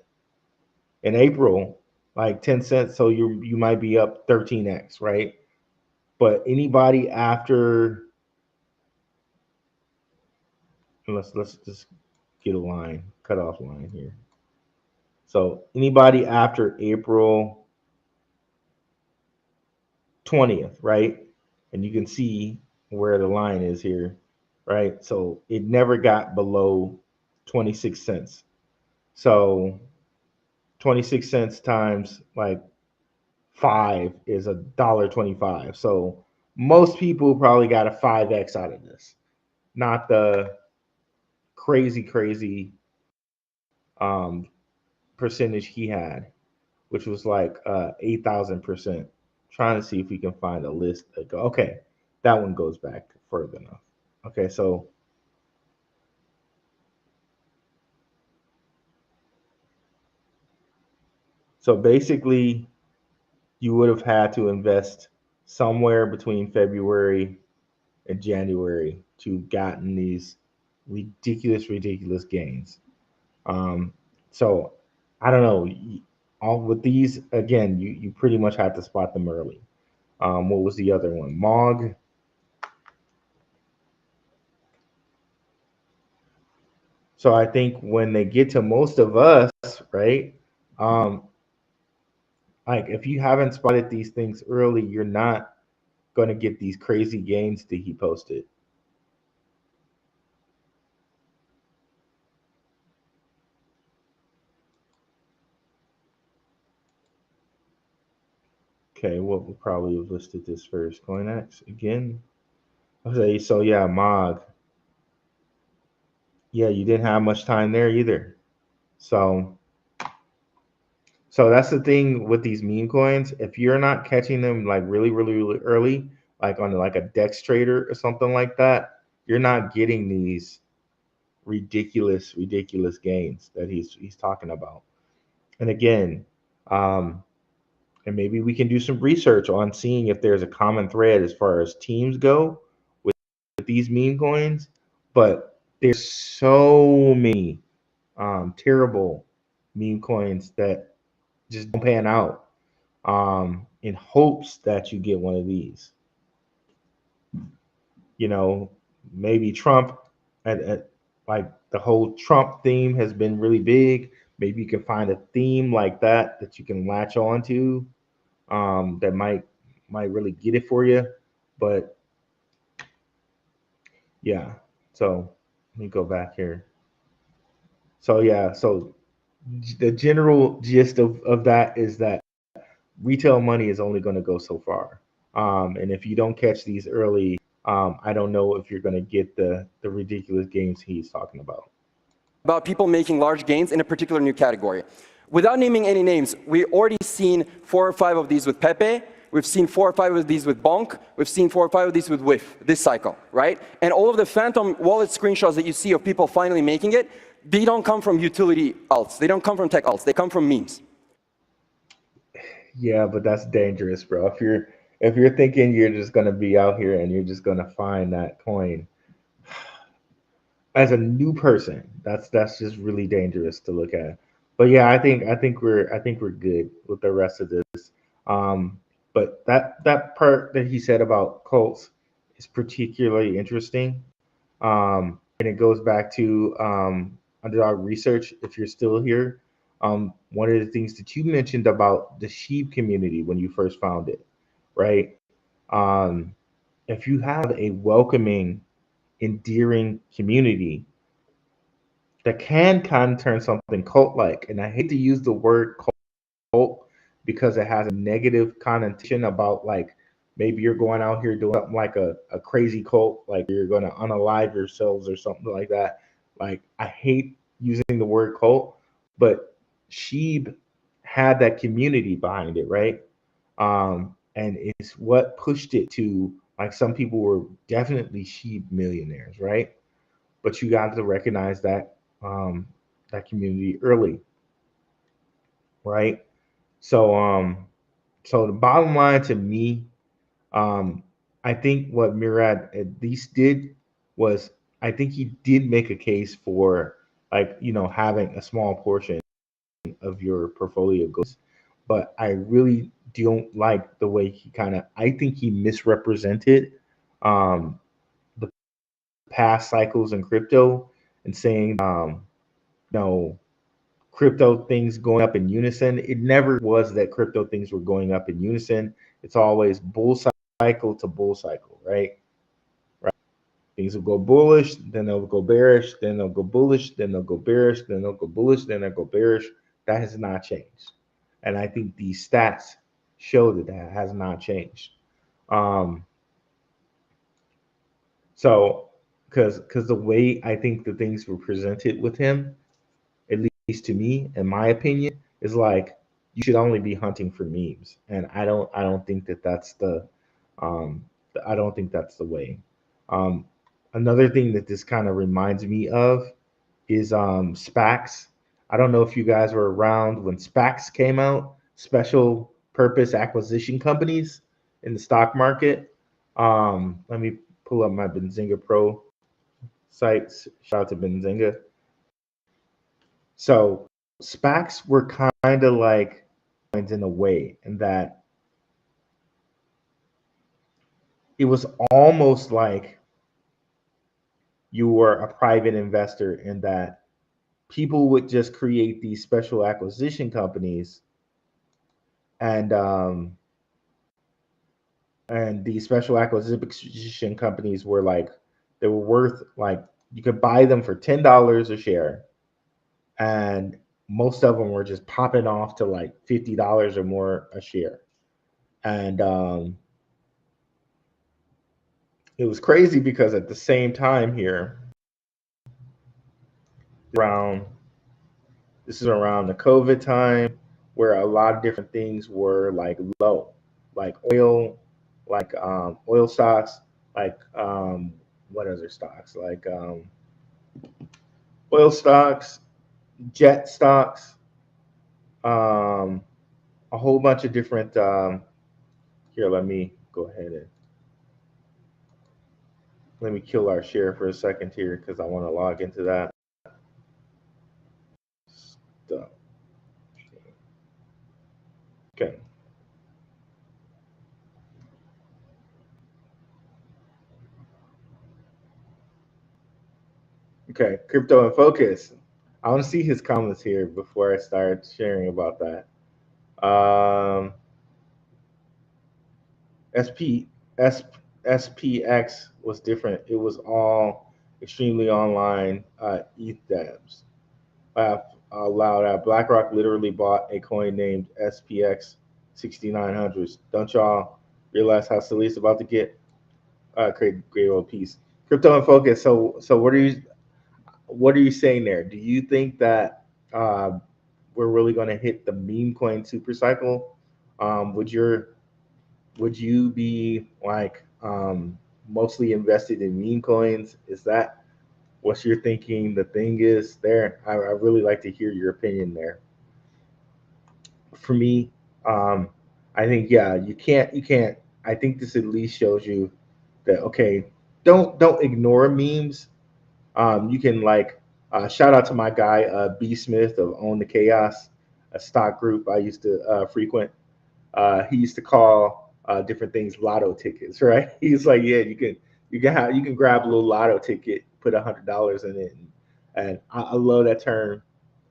April, like 10 cents, so you might be up 13x, right? But anybody after, let's just get a line, cut off line here. So anybody after April 20th, right? And you can see where the line is here, right? So it never got below 26 cents. So 26 cents times like 5 is $1.25. So most people probably got a 5x out of this, not the crazy um, percentage he had, which was like 8,000%. Trying to see if we can find a list that go. Okay, that one goes back further enough. Okay, so basically, you would have had to invest somewhere between February and January to gotten these ridiculous gains. Um, so I don't know. All with these again, you pretty much had to spot them early. What was the other one? Mog. So I think when they get to most of us, right? Um, like if you haven't spotted these things early, you're not going to get these crazy gains that he posted. Okay, what would probably have listed this first? CoinX again. Okay, so yeah, Mog. Yeah, you didn't have much time there either. So that's the thing with these meme coins. If you're not catching them like really early, like on like a Dex trader or something like that, you're not getting these ridiculous gains that he's talking about. And again, um, and maybe we can do some research on seeing if there's a common thread as far as teams go with these meme coins. But there's so many terrible meme coins that just don't pan out in hopes that you get one of these. You know, maybe Trump, like the whole Trump theme has been really big. Maybe you can find a theme like that you can latch on to that might really get it for you. But yeah, so let me go back here. So yeah, so the general gist of that is that retail money is only going to go so far. And if you don't catch these early, I don't know if you're going to get the ridiculous gains he's talking about people making large gains in a particular new category. Without naming any names, we've already seen 4 or 5 of these with Pepe. We've seen 4 or 5 of these with Bonk. We've seen 4 or 5 of these with WIF this cycle, right? And all of the phantom wallet screenshots that you see of people finally making it, they don't come from utility alts. They don't come from tech alts. They come from memes. Yeah, but that's dangerous, bro. If you're thinking you're just gonna be out here and you're just gonna find that coin as a new person, that's just really dangerous to look at. But yeah, I think we're good with the rest of this. But that part that he said about cults is particularly interesting. And it goes back to underdog research. If you're still here, one of the things that you mentioned about the sheep community when you first found it, right? Um, if you have a welcoming, endearing community that can kind of turn something cult like, and I hate to use the word cult because it has a negative connotation about like maybe you're going out here doing something like a crazy cult, like you're going to unalive yourselves or something like that. Like, I hate using the word cult, but Sheeb had that community behind it, right? And it's what pushed it to, like, some people were definitely Sheeb millionaires, right? But you got to recognize that community early, right? So so the bottom line to me, um, I think what Murad at least did was, I think he did make a case for, like, having a small portion of your portfolio goes. But I really don't like the way he kind of, I think he misrepresented um the past cycles in crypto, and saying no, crypto things going up in unison. It never was that crypto things were going up in unison. It's always bull cycle to bull cycle, right? Right. Things will go bullish, then they'll go bearish, then they'll go bullish, then they'll go bearish, then they'll go bullish, then they'll go bearish. That has not changed. And I think these stats show that that has not changed. Um, so, because the way I think the things were presented with him, at least to me, in my opinion, is like you should only be hunting for memes, and I don't think that that's um, I don't think that's the way. Um, Another thing that this kind of reminds me of is SPACs. I don't know if you guys were around when SPACs came out, special purpose acquisition companies in the stock market. Let me pull up my Benzinga Pro sites. Shout out to Benzinga. So SPACs were kind of like in a way, in that it was almost like you were a private investor, in that people would just create these special acquisition companies, and these special acquisition companies were like, they were worth, like, you could buy them for $10 a share, and most of them were just popping off to like $50 or more a share. And it was crazy because at the same time here, around this is around the COVID time, where a lot of different things were like low, like oil, like oil stocks, like what other stocks, like oil stocks, jet stocks, um, a whole bunch of different. Here, let me go ahead and let me kill our share for a second here because I want to log into that stuff. Okay. Okay. Crypto in focus. I want to see his comments here before I start sharing about that. SP, S, SPX was different. It was all extremely online ETH dabs. Laugh out loud. BlackRock literally bought a coin named SPX 6900s. Don't y'all realize how silly it's about to get? Great old piece. Crypto in focus. So what are you saying there? Do you think that we're really going to hit the meme coin super cycle? Would you be like mostly invested in meme coins? Is that what you're thinking the thing is there? I really like to hear your opinion there. For me, um, I think, yeah, you can't. I think this at least shows you that, okay, don't ignore memes. You can, like, shout out to my guy B Smith of Own the Chaos, a stock group I used to frequent. He used to call different things lotto tickets, right? He's like, yeah, you can grab a little lotto ticket, put $100 in it, and I love that term.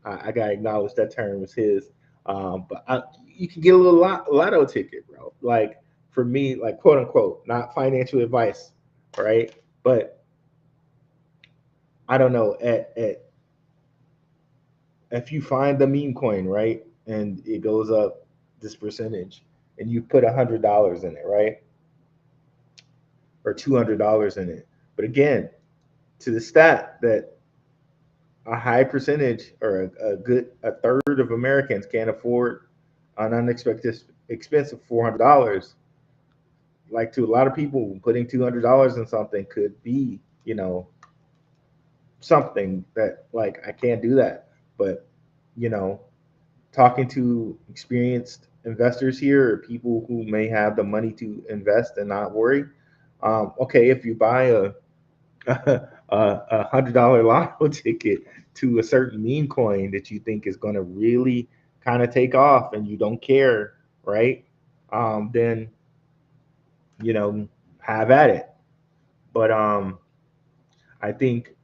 I gotta acknowledge that term was his. But you can get a little lotto ticket, bro. Like, for me, like quote unquote, not financial advice, right? But I don't know, at if you find the meme coin, right, and it goes up this percentage, and you put $100 in it, right, or $200 in it, but again, to the stat that a high percentage or a third of Americans can't afford an unexpected expense of $400. Like to a lot of people, putting $200 in something could be, something that like I can't do that. But you know, talking to experienced investors here or people who may have the money to invest and not worry. Okay, if you buy a $100 lotto ticket to a certain meme coin that you think is going to really kind of take off and you don't care, right? Then have at it. But I think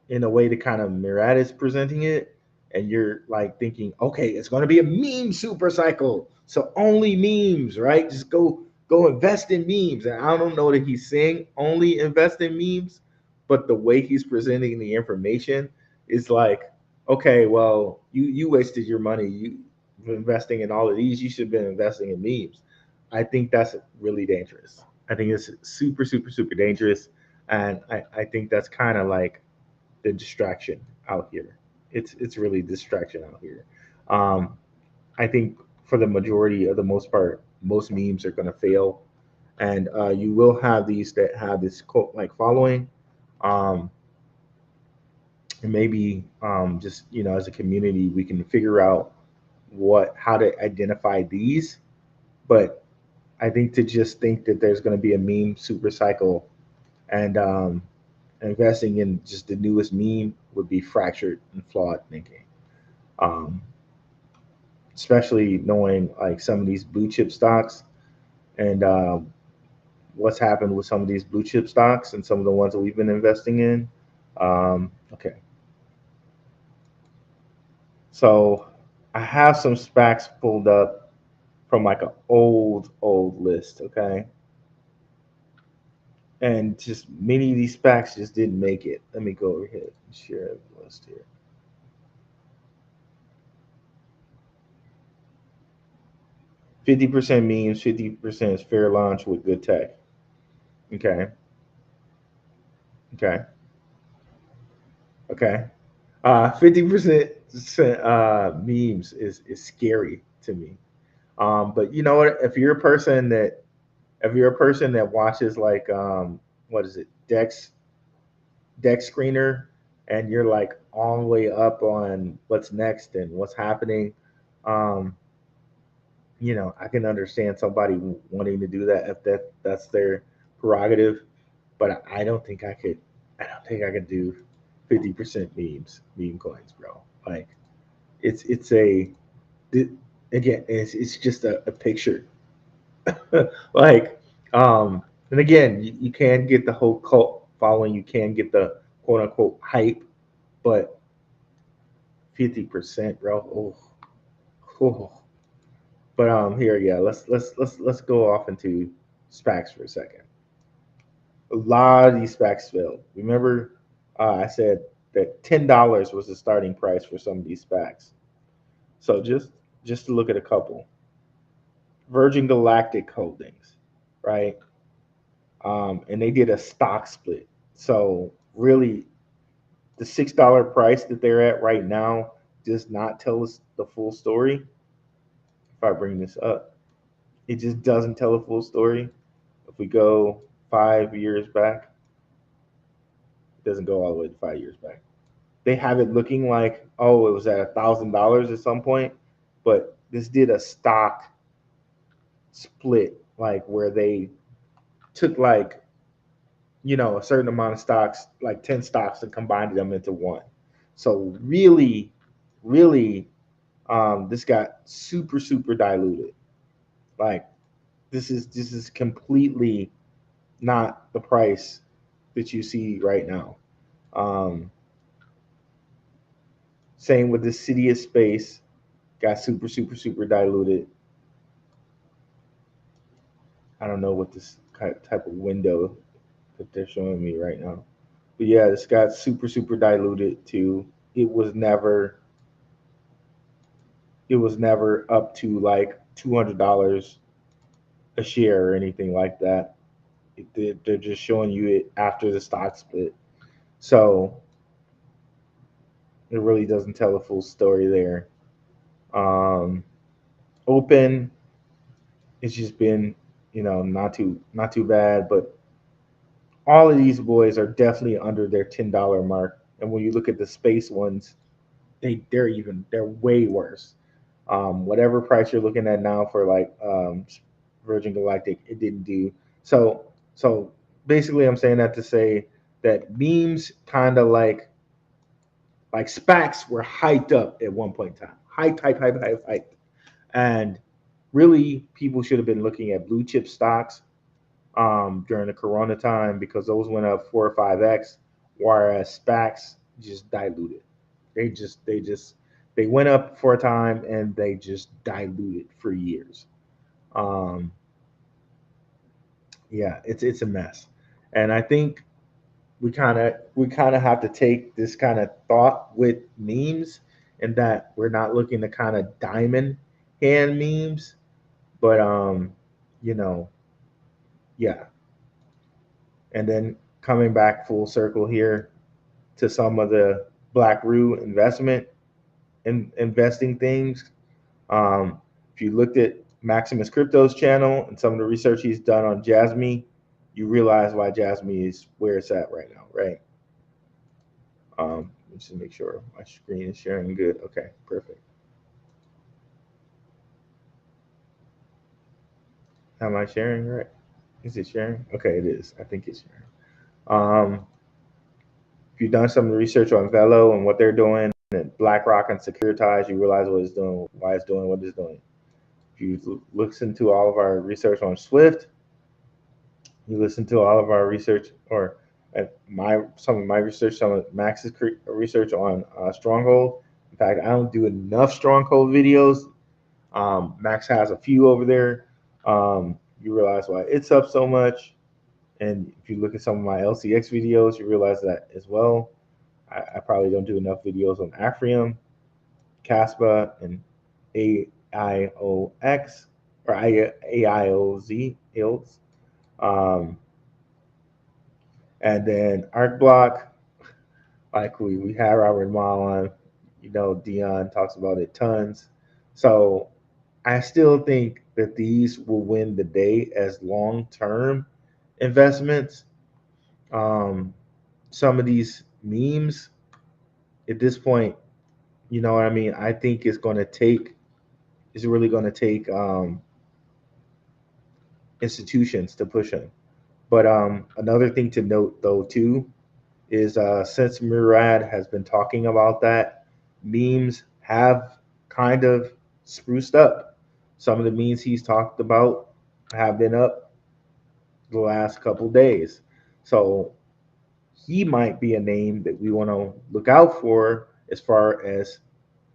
in a way to kind of Murad is presenting it, and you're like thinking, okay, it's going to be a meme super cycle, so only memes, right? Just go invest in memes. And I don't know that he's saying only invest in memes, but the way he's presenting the information is like, okay, well, you wasted your money, you investing in all of these. You should have been investing in memes. I think that's really dangerous. I think it's super, super, super dangerous. And I think that's kind of like the distraction out here. It's really distraction out here. Um, I think for the majority of the most part, most memes are going to fail, and you will have these that have this cult like following, um, and maybe just as a community we can figure out what how to identify these. But I think to just think that there's going to be a meme super cycle and investing in just the newest meme would be fractured and flawed thinking. Um, Especially knowing like some of these blue chip stocks and what's happened with some of these blue chip stocks and some of the ones that we've been investing in. Okay, so I have some SPACs pulled up from like an old list. Okay, and just many of these SPACs just didn't make it. Let me go over here and share the list here. 50% memes, 50% is fair launch with good tech. Okay. Okay. Okay. 50% memes is scary to me. But you know what? If you're a person that watches like what is it, Dex Screener, and you're like all the way up on what's next and what's happening, um, I can understand somebody wanting to do that if that's their prerogative. But I don't think I could. I don't think I could do 50% meme coins, bro. Like it's a it, again, it's just a picture. Like and again, you can get the whole cult following. You can get the quote unquote hype, but 50%, bro. Oh. But here, yeah, let's go off into SPACs for a second. A lot of these SPACs failed. Remember, I said that $10 was the starting price for some of these SPACs. So just to look at a couple, Virgin Galactic Holdings, right? And they did a stock split. So really, the $6 price that they're at right now does not tell us the full story. If I bring this up, it just doesn't tell the full story. If we go 5 years back, it doesn't go all the way to 5 years back. They have it looking like, oh, it was at $1,000 at some point, but this did a stock split, like where they took like a certain amount of stocks, like 10 stocks, and combined them into one. So really, this got super super diluted. Like this is completely not the price that you see right now. Um, Same with the City of Space, got super super super diluted. I don't know what this type of window that they're showing me right now. But yeah, this got super diluted to it was never up to like $200 a share or anything like that. They're just showing you it after the stock split. So it really doesn't tell the full story there. Um, Open, it's just been, not too bad, but all of these boys are definitely under their $10 mark. And when you look at the space ones, they're way worse. Whatever price you're looking at now for like Virgin Galactic, it didn't do. So basically, I'm saying that to say that memes kind of like SPACs were hyped up at one point in time, hyped, and really people should have been looking at blue chip stocks during the Corona time because those went up 4 or 5x, whereas SPACs just diluted. They went up for a time and they just diluted for years. Um, yeah, it's a mess, and I think we kind of have to take this kind of thought with memes, and that we're not looking to kind of diamond hand memes, but you know, yeah, and then coming back full circle here to some of the Black Rue investing things. If you looked at Maximus Crypto's channel and some of the research he's done on Jasmy, you realize why Jasmy is where it's at right now, right? Just to make sure my screen is sharing good. Okay, perfect. Am I sharing right? Is it sharing? Okay, it is. I think it's sharing. If you've done some research on Velo and what they're doing, and BlackRock and Securitize, you realize what it's doing, why it's doing what it's doing. If you listen to all of our research on Swift, you listen to all of our research, or some of my research, some of Max's research on Stronghold. In fact, I don't do enough Stronghold videos. Max has a few over there. You realize why it's up so much. And if you look at some of my LCX videos, you realize that as well. I probably don't do enough videos on Afrium, Caspa, and AIOX or AIOZ. And then Arc Block, like we had Robert Mall on, Dion talks about it tons. So I still think that these will win the day as long-term investments. Some of these memes at this point, you know what I mean? I think it's really going to take institutions to push them. But another thing to note, though, too, is since Murad has been talking about that, memes have kind of spruced up. Some of the memes he's talked about have been up the last couple days. So he might be a name that we want to look out for as far as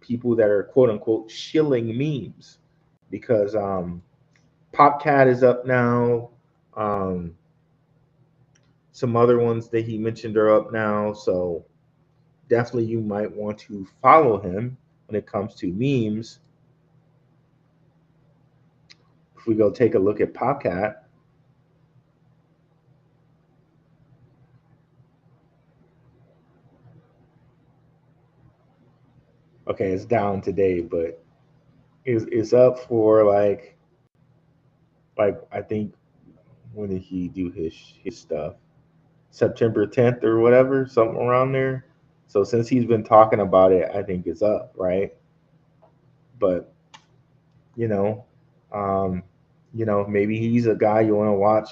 people that are quote unquote shilling memes, because Popcat is up now. Um, some other ones that he mentioned are up now. So definitely you might want to follow him when it comes to memes. If we go take a look at Popcat, okay, it's down today, but it's up for like I think, when did he do his stuff? September 10th or whatever, something around there. So since he's been talking about it, I think it's up, right? But you know, um, maybe he's a guy you want to watch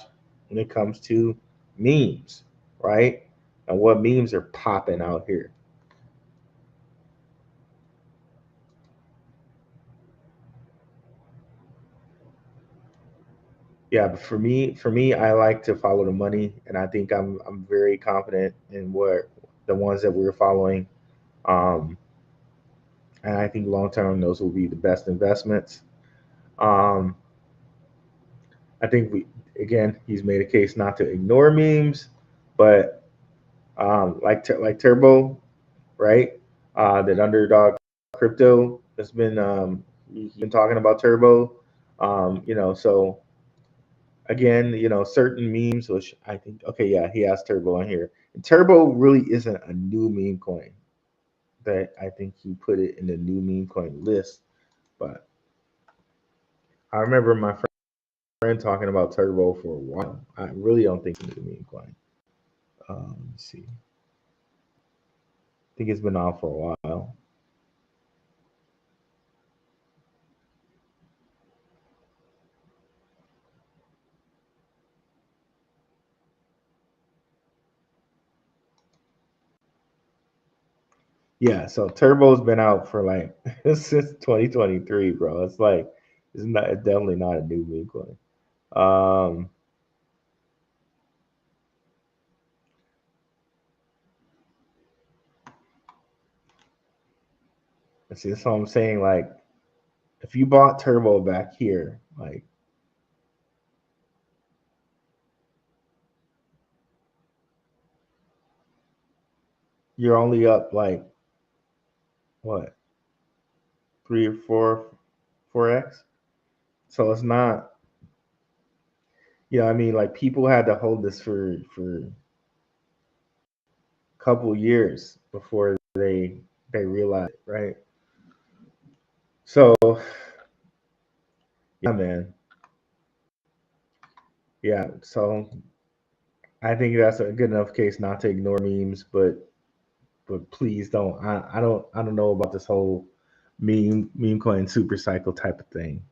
when it comes to memes, right? And what memes are popping out here. Yeah, but for me, I like to follow the money, and I think I'm very confident in what the ones that we're following. Um, and I think long term those will be the best investments. Um, I think again, he's made a case not to ignore memes, but like Turbo, right? That underdog crypto has been he's been talking about Turbo. So again, certain memes, which I think, okay, yeah, he has Turbo on here. And Turbo really isn't a new meme coin. That I think he put it in the new meme coin list, but I remember my friend talking about Turbo for a while. I really don't think it's a new meme coin. Let's see. I think it's been out for a while. Yeah, so Turbo's been out for like since 2023, bro. It's like it's definitely not a new meme coin. Um, let's see, that's what I'm saying. Like, if you bought Turbo back here, like you're only up like what, three or four X. So it's not, I mean, like people had to hold this for a couple years before they realized it, right? So yeah, man. Yeah, so I think that's a good enough case not to ignore memes, but please don't. I don't know about this whole meme coin super cycle type of thing.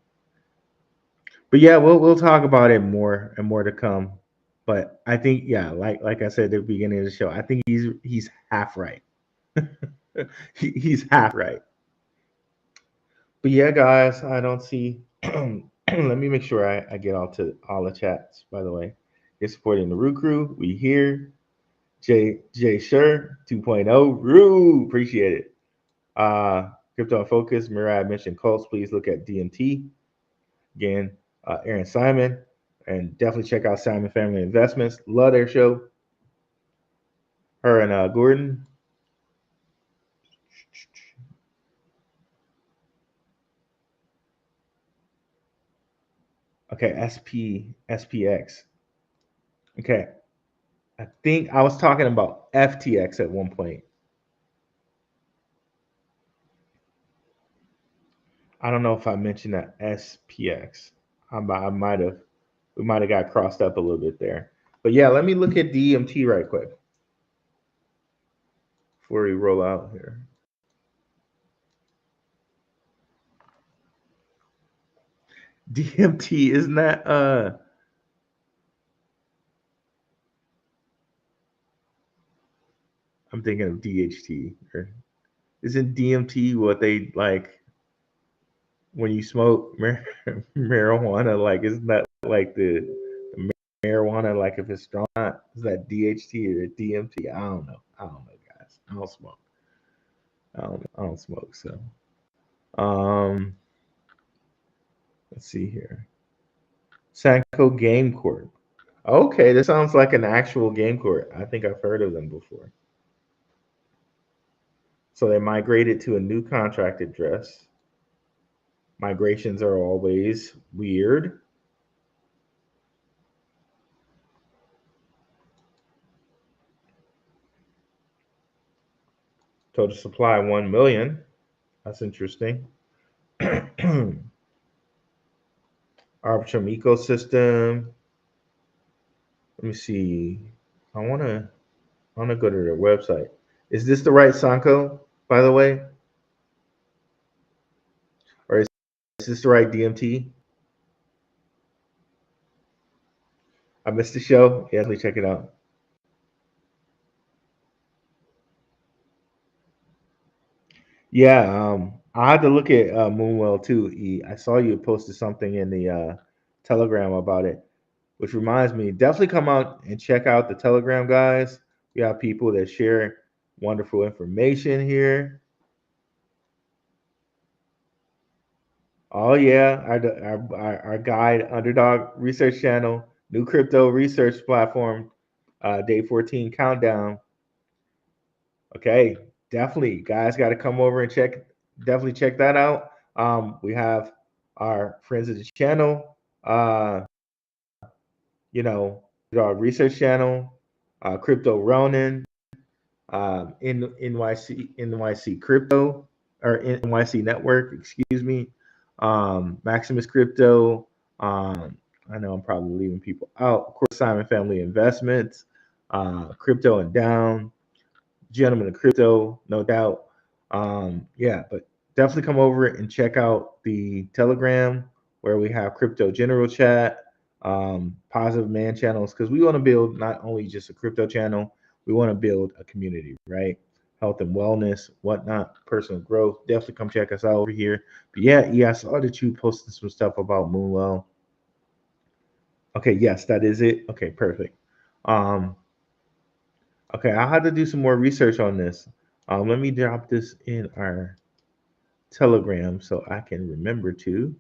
But yeah, we'll talk about it more and more to come. But I think, yeah, like I said at the beginning of the show, I think he's half right. He's half right. But yeah, guys, I don't see. Let me make sure I get all the chats. By the way, you're supporting the Root Crew. We here. J Sure 2.0 Rue, appreciate it. Crypto and Focus. Murad mentioned Colts. Please look at DMT again. Aaron Simon, and definitely check out Simon Family Investments. Love their show. Her and Gordon. Okay, SPX. Okay, I think I was talking about FTX at one point. I don't know if I mentioned that SPX. I might have. We might have got crossed up a little bit there. But yeah, let me look at DMT right quick before we roll out here. DMT, isn't that I'm thinking of DHT. Or isn't DMT what they like when you smoke marijuana? Like, isn't that like the marijuana? Like, if it's strong, is that DHT or DMT? I don't know. Guys. I don't smoke. I don't smoke. So, um, let's see here. Sanko Game Court. Okay, this sounds like an actual game court. I think I've heard of them before. So they migrated to a new contract address. Migrations are always weird. Total supply 1 million. That's interesting. Arbitrum ecosystem. Let me see. I wanna go to their website. Is this the right Sanko, by the way? Or is this the right DMT? I missed the show. Yeah, definitely check it out. Yeah, I had to look at Moonwell too. I saw you posted something in the Telegram about it, which reminds me, definitely come out and check out the Telegram, guys. We have people that share wonderful information here. Oh yeah, our guide underdog research channel new crypto research platform, day 14 countdown. Okay, definitely, guys, got to come over and definitely check that out. We have our friends of the channel, you know, our research channel, Crypto Ronin, in NYC Crypto or NYC Network, excuse me, Maximus Crypto. I know I'm probably leaving people out. Of course, Simon Family Investments, Crypto and Down, Gentlemen of Crypto, no doubt. Yeah, but definitely come over and check out the Telegram where we have Crypto General Chat, Positive Man channels, because we want to build not only just a crypto channel, we want to build a community, right? Health and wellness, whatnot, personal growth. Definitely come check us out over here. But yeah, I saw that you posted some stuff about Moonwell. Okay, yes, that is it. Okay, perfect. Um, okay, I had to do some more research on this. Let me drop this in our Telegram so I can remember to.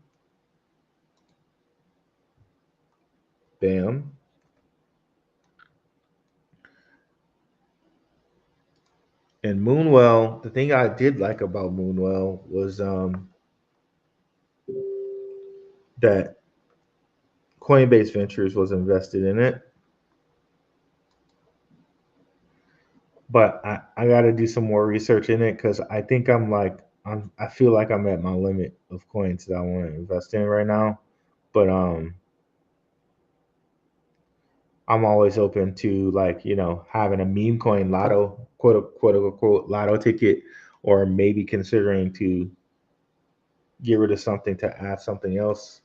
Bam. And Moonwell, the thing I did like about Moonwell was that Coinbase Ventures was invested in it. But I got to do some more research in it because I think I feel like I'm at my limit of coins that I want to invest in right now. But I'm always open to having a meme coin lotto quote unquote lotto ticket, or maybe considering to get rid of something to add something else.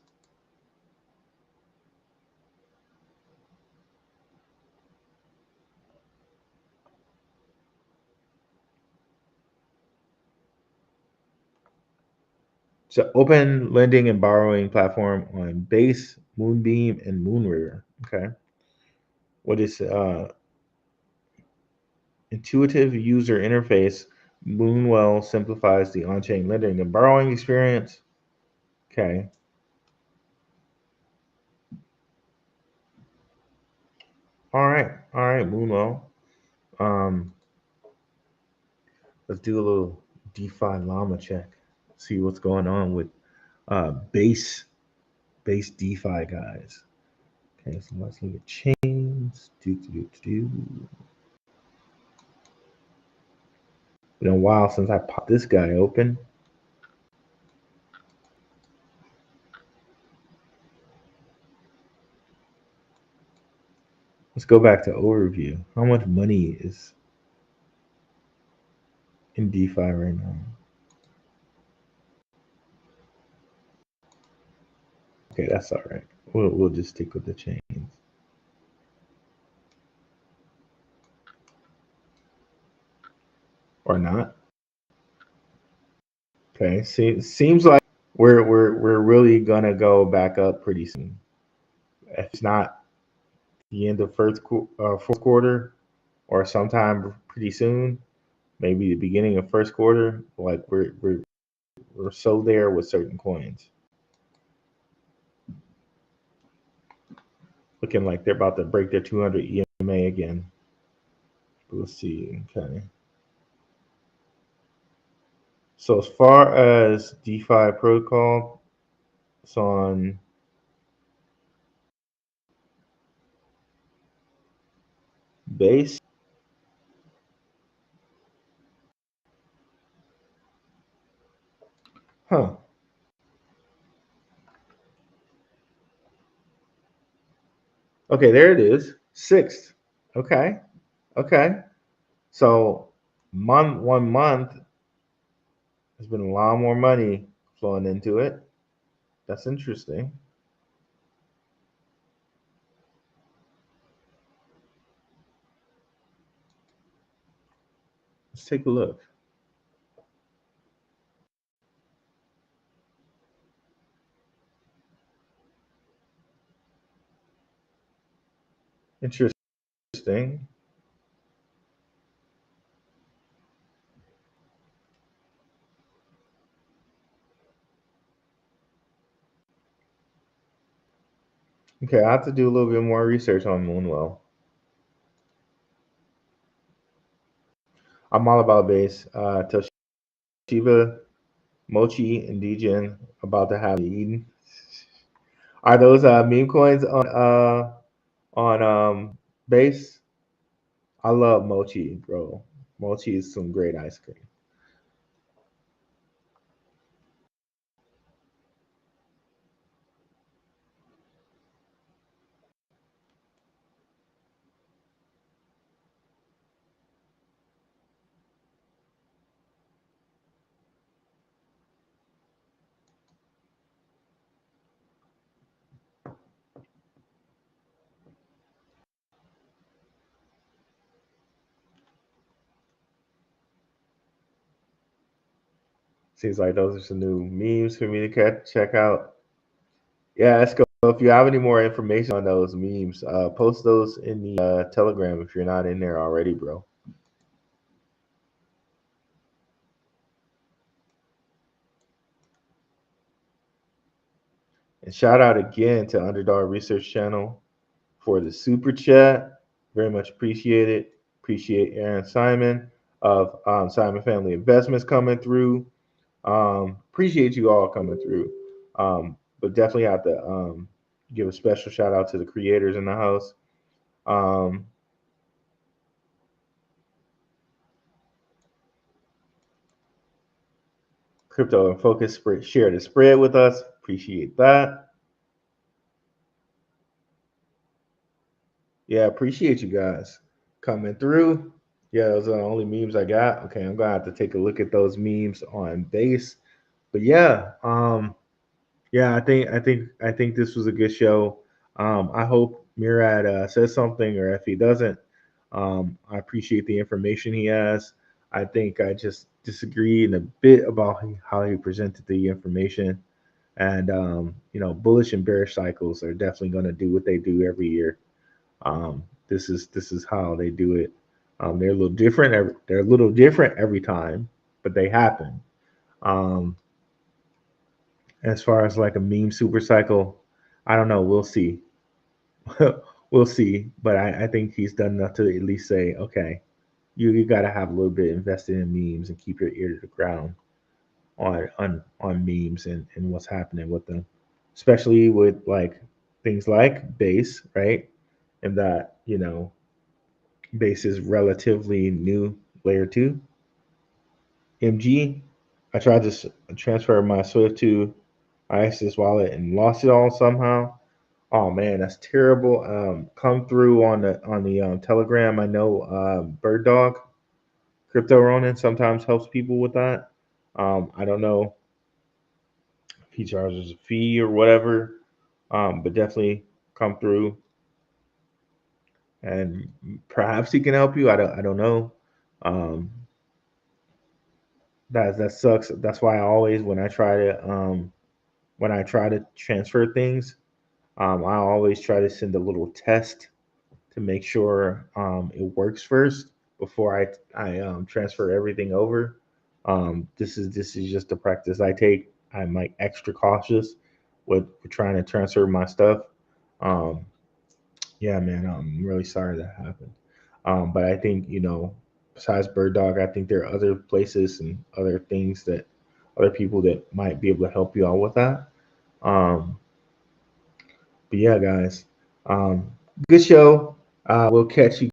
So open lending and borrowing platform on Base, Moonbeam, and Moonriver. Okay. What is intuitive user interface? Moonwell simplifies the on-chain lending and borrowing experience. Okay. All right, Moonwell. Um, let's do a little DeFi llama check. See what's going on with base DeFi guys. Okay, so let's look at chains. Been a while since I popped this guy open. Let's go back to overview. How much money is in DeFi right now? Okay, that's all right. We'll just stick with the chains. Or not. Okay, seems like we're really gonna go back up pretty soon. If it's not the end of fourth quarter, or sometime pretty soon, maybe the beginning of first quarter. Like we're so there with certain coins, looking like they're about to break their 200 EMA again. Let's see. Okay. So as far as DeFi protocol, it's on Base. Huh. Okay, there it is. Sixth. Okay. Okay. So 1 month has been a lot more money flowing into it. That's interesting. Let's take a look. Interesting. Okay, I have to do a little bit more research on Moonwell. I'm all about base. Toshiba, Mochi, and Degen about to have Eden. Are those meme coins on base? I love Mochi, bro. Mochi is some great ice cream. Seems like those are some new memes for me to check out. Yeah, let's go. If you have any more information on those memes, post those in the Telegram if you're not in there already, bro. And shout out again to Underdog Research Channel for the super chat. Very much appreciate it. Appreciate Aaron Simon of Simon Family Investments coming through. Appreciate you all coming through. But definitely have to give a special shout out to the creators in the house. Um, Crypto and Focus share the spread with us. Appreciate that. Yeah, appreciate you guys coming through. Yeah, those are the only memes I got. Okay, I'm gonna have to take a look at those memes on base. But yeah, yeah, I think this was a good show. I hope Murad says something, or if he doesn't, I appreciate the information he has. I think I just disagree in a bit about how he presented the information, and bullish and bearish cycles are definitely going to do what they do every year. This is how they do it. They're a little different. They're a little different every time, but they happen. Um, as far as like a meme super cycle, I don't know. We'll see. We'll see. But I think he's done enough to at least say, okay, you got to have a little bit invested in memes and keep your ear to the ground on memes and what's happening with them, especially with like things like base, right? And that base is relatively new layer two. MG, I tried to transfer my Swift to ISIS wallet and lost it all somehow. Oh man, that's terrible. Come through on the Telegram. I know Bird Dog Crypto Ronin sometimes helps people with that. I don't know if he charges a fee or whatever, but definitely come through and perhaps he can help you. I don't know. Um, that sucks. That's why I always when I try to transfer things, I always try to send a little test to make sure it works first before I transfer everything over. This is just a practice I take. I'm like extra cautious with trying to transfer my stuff. Um, yeah, man, I'm really sorry that happened. But I think besides Bird Dog, I think there are other places and other things that other people that might be able to help you out with that. Um, but yeah, guys, um, good show. We'll catch you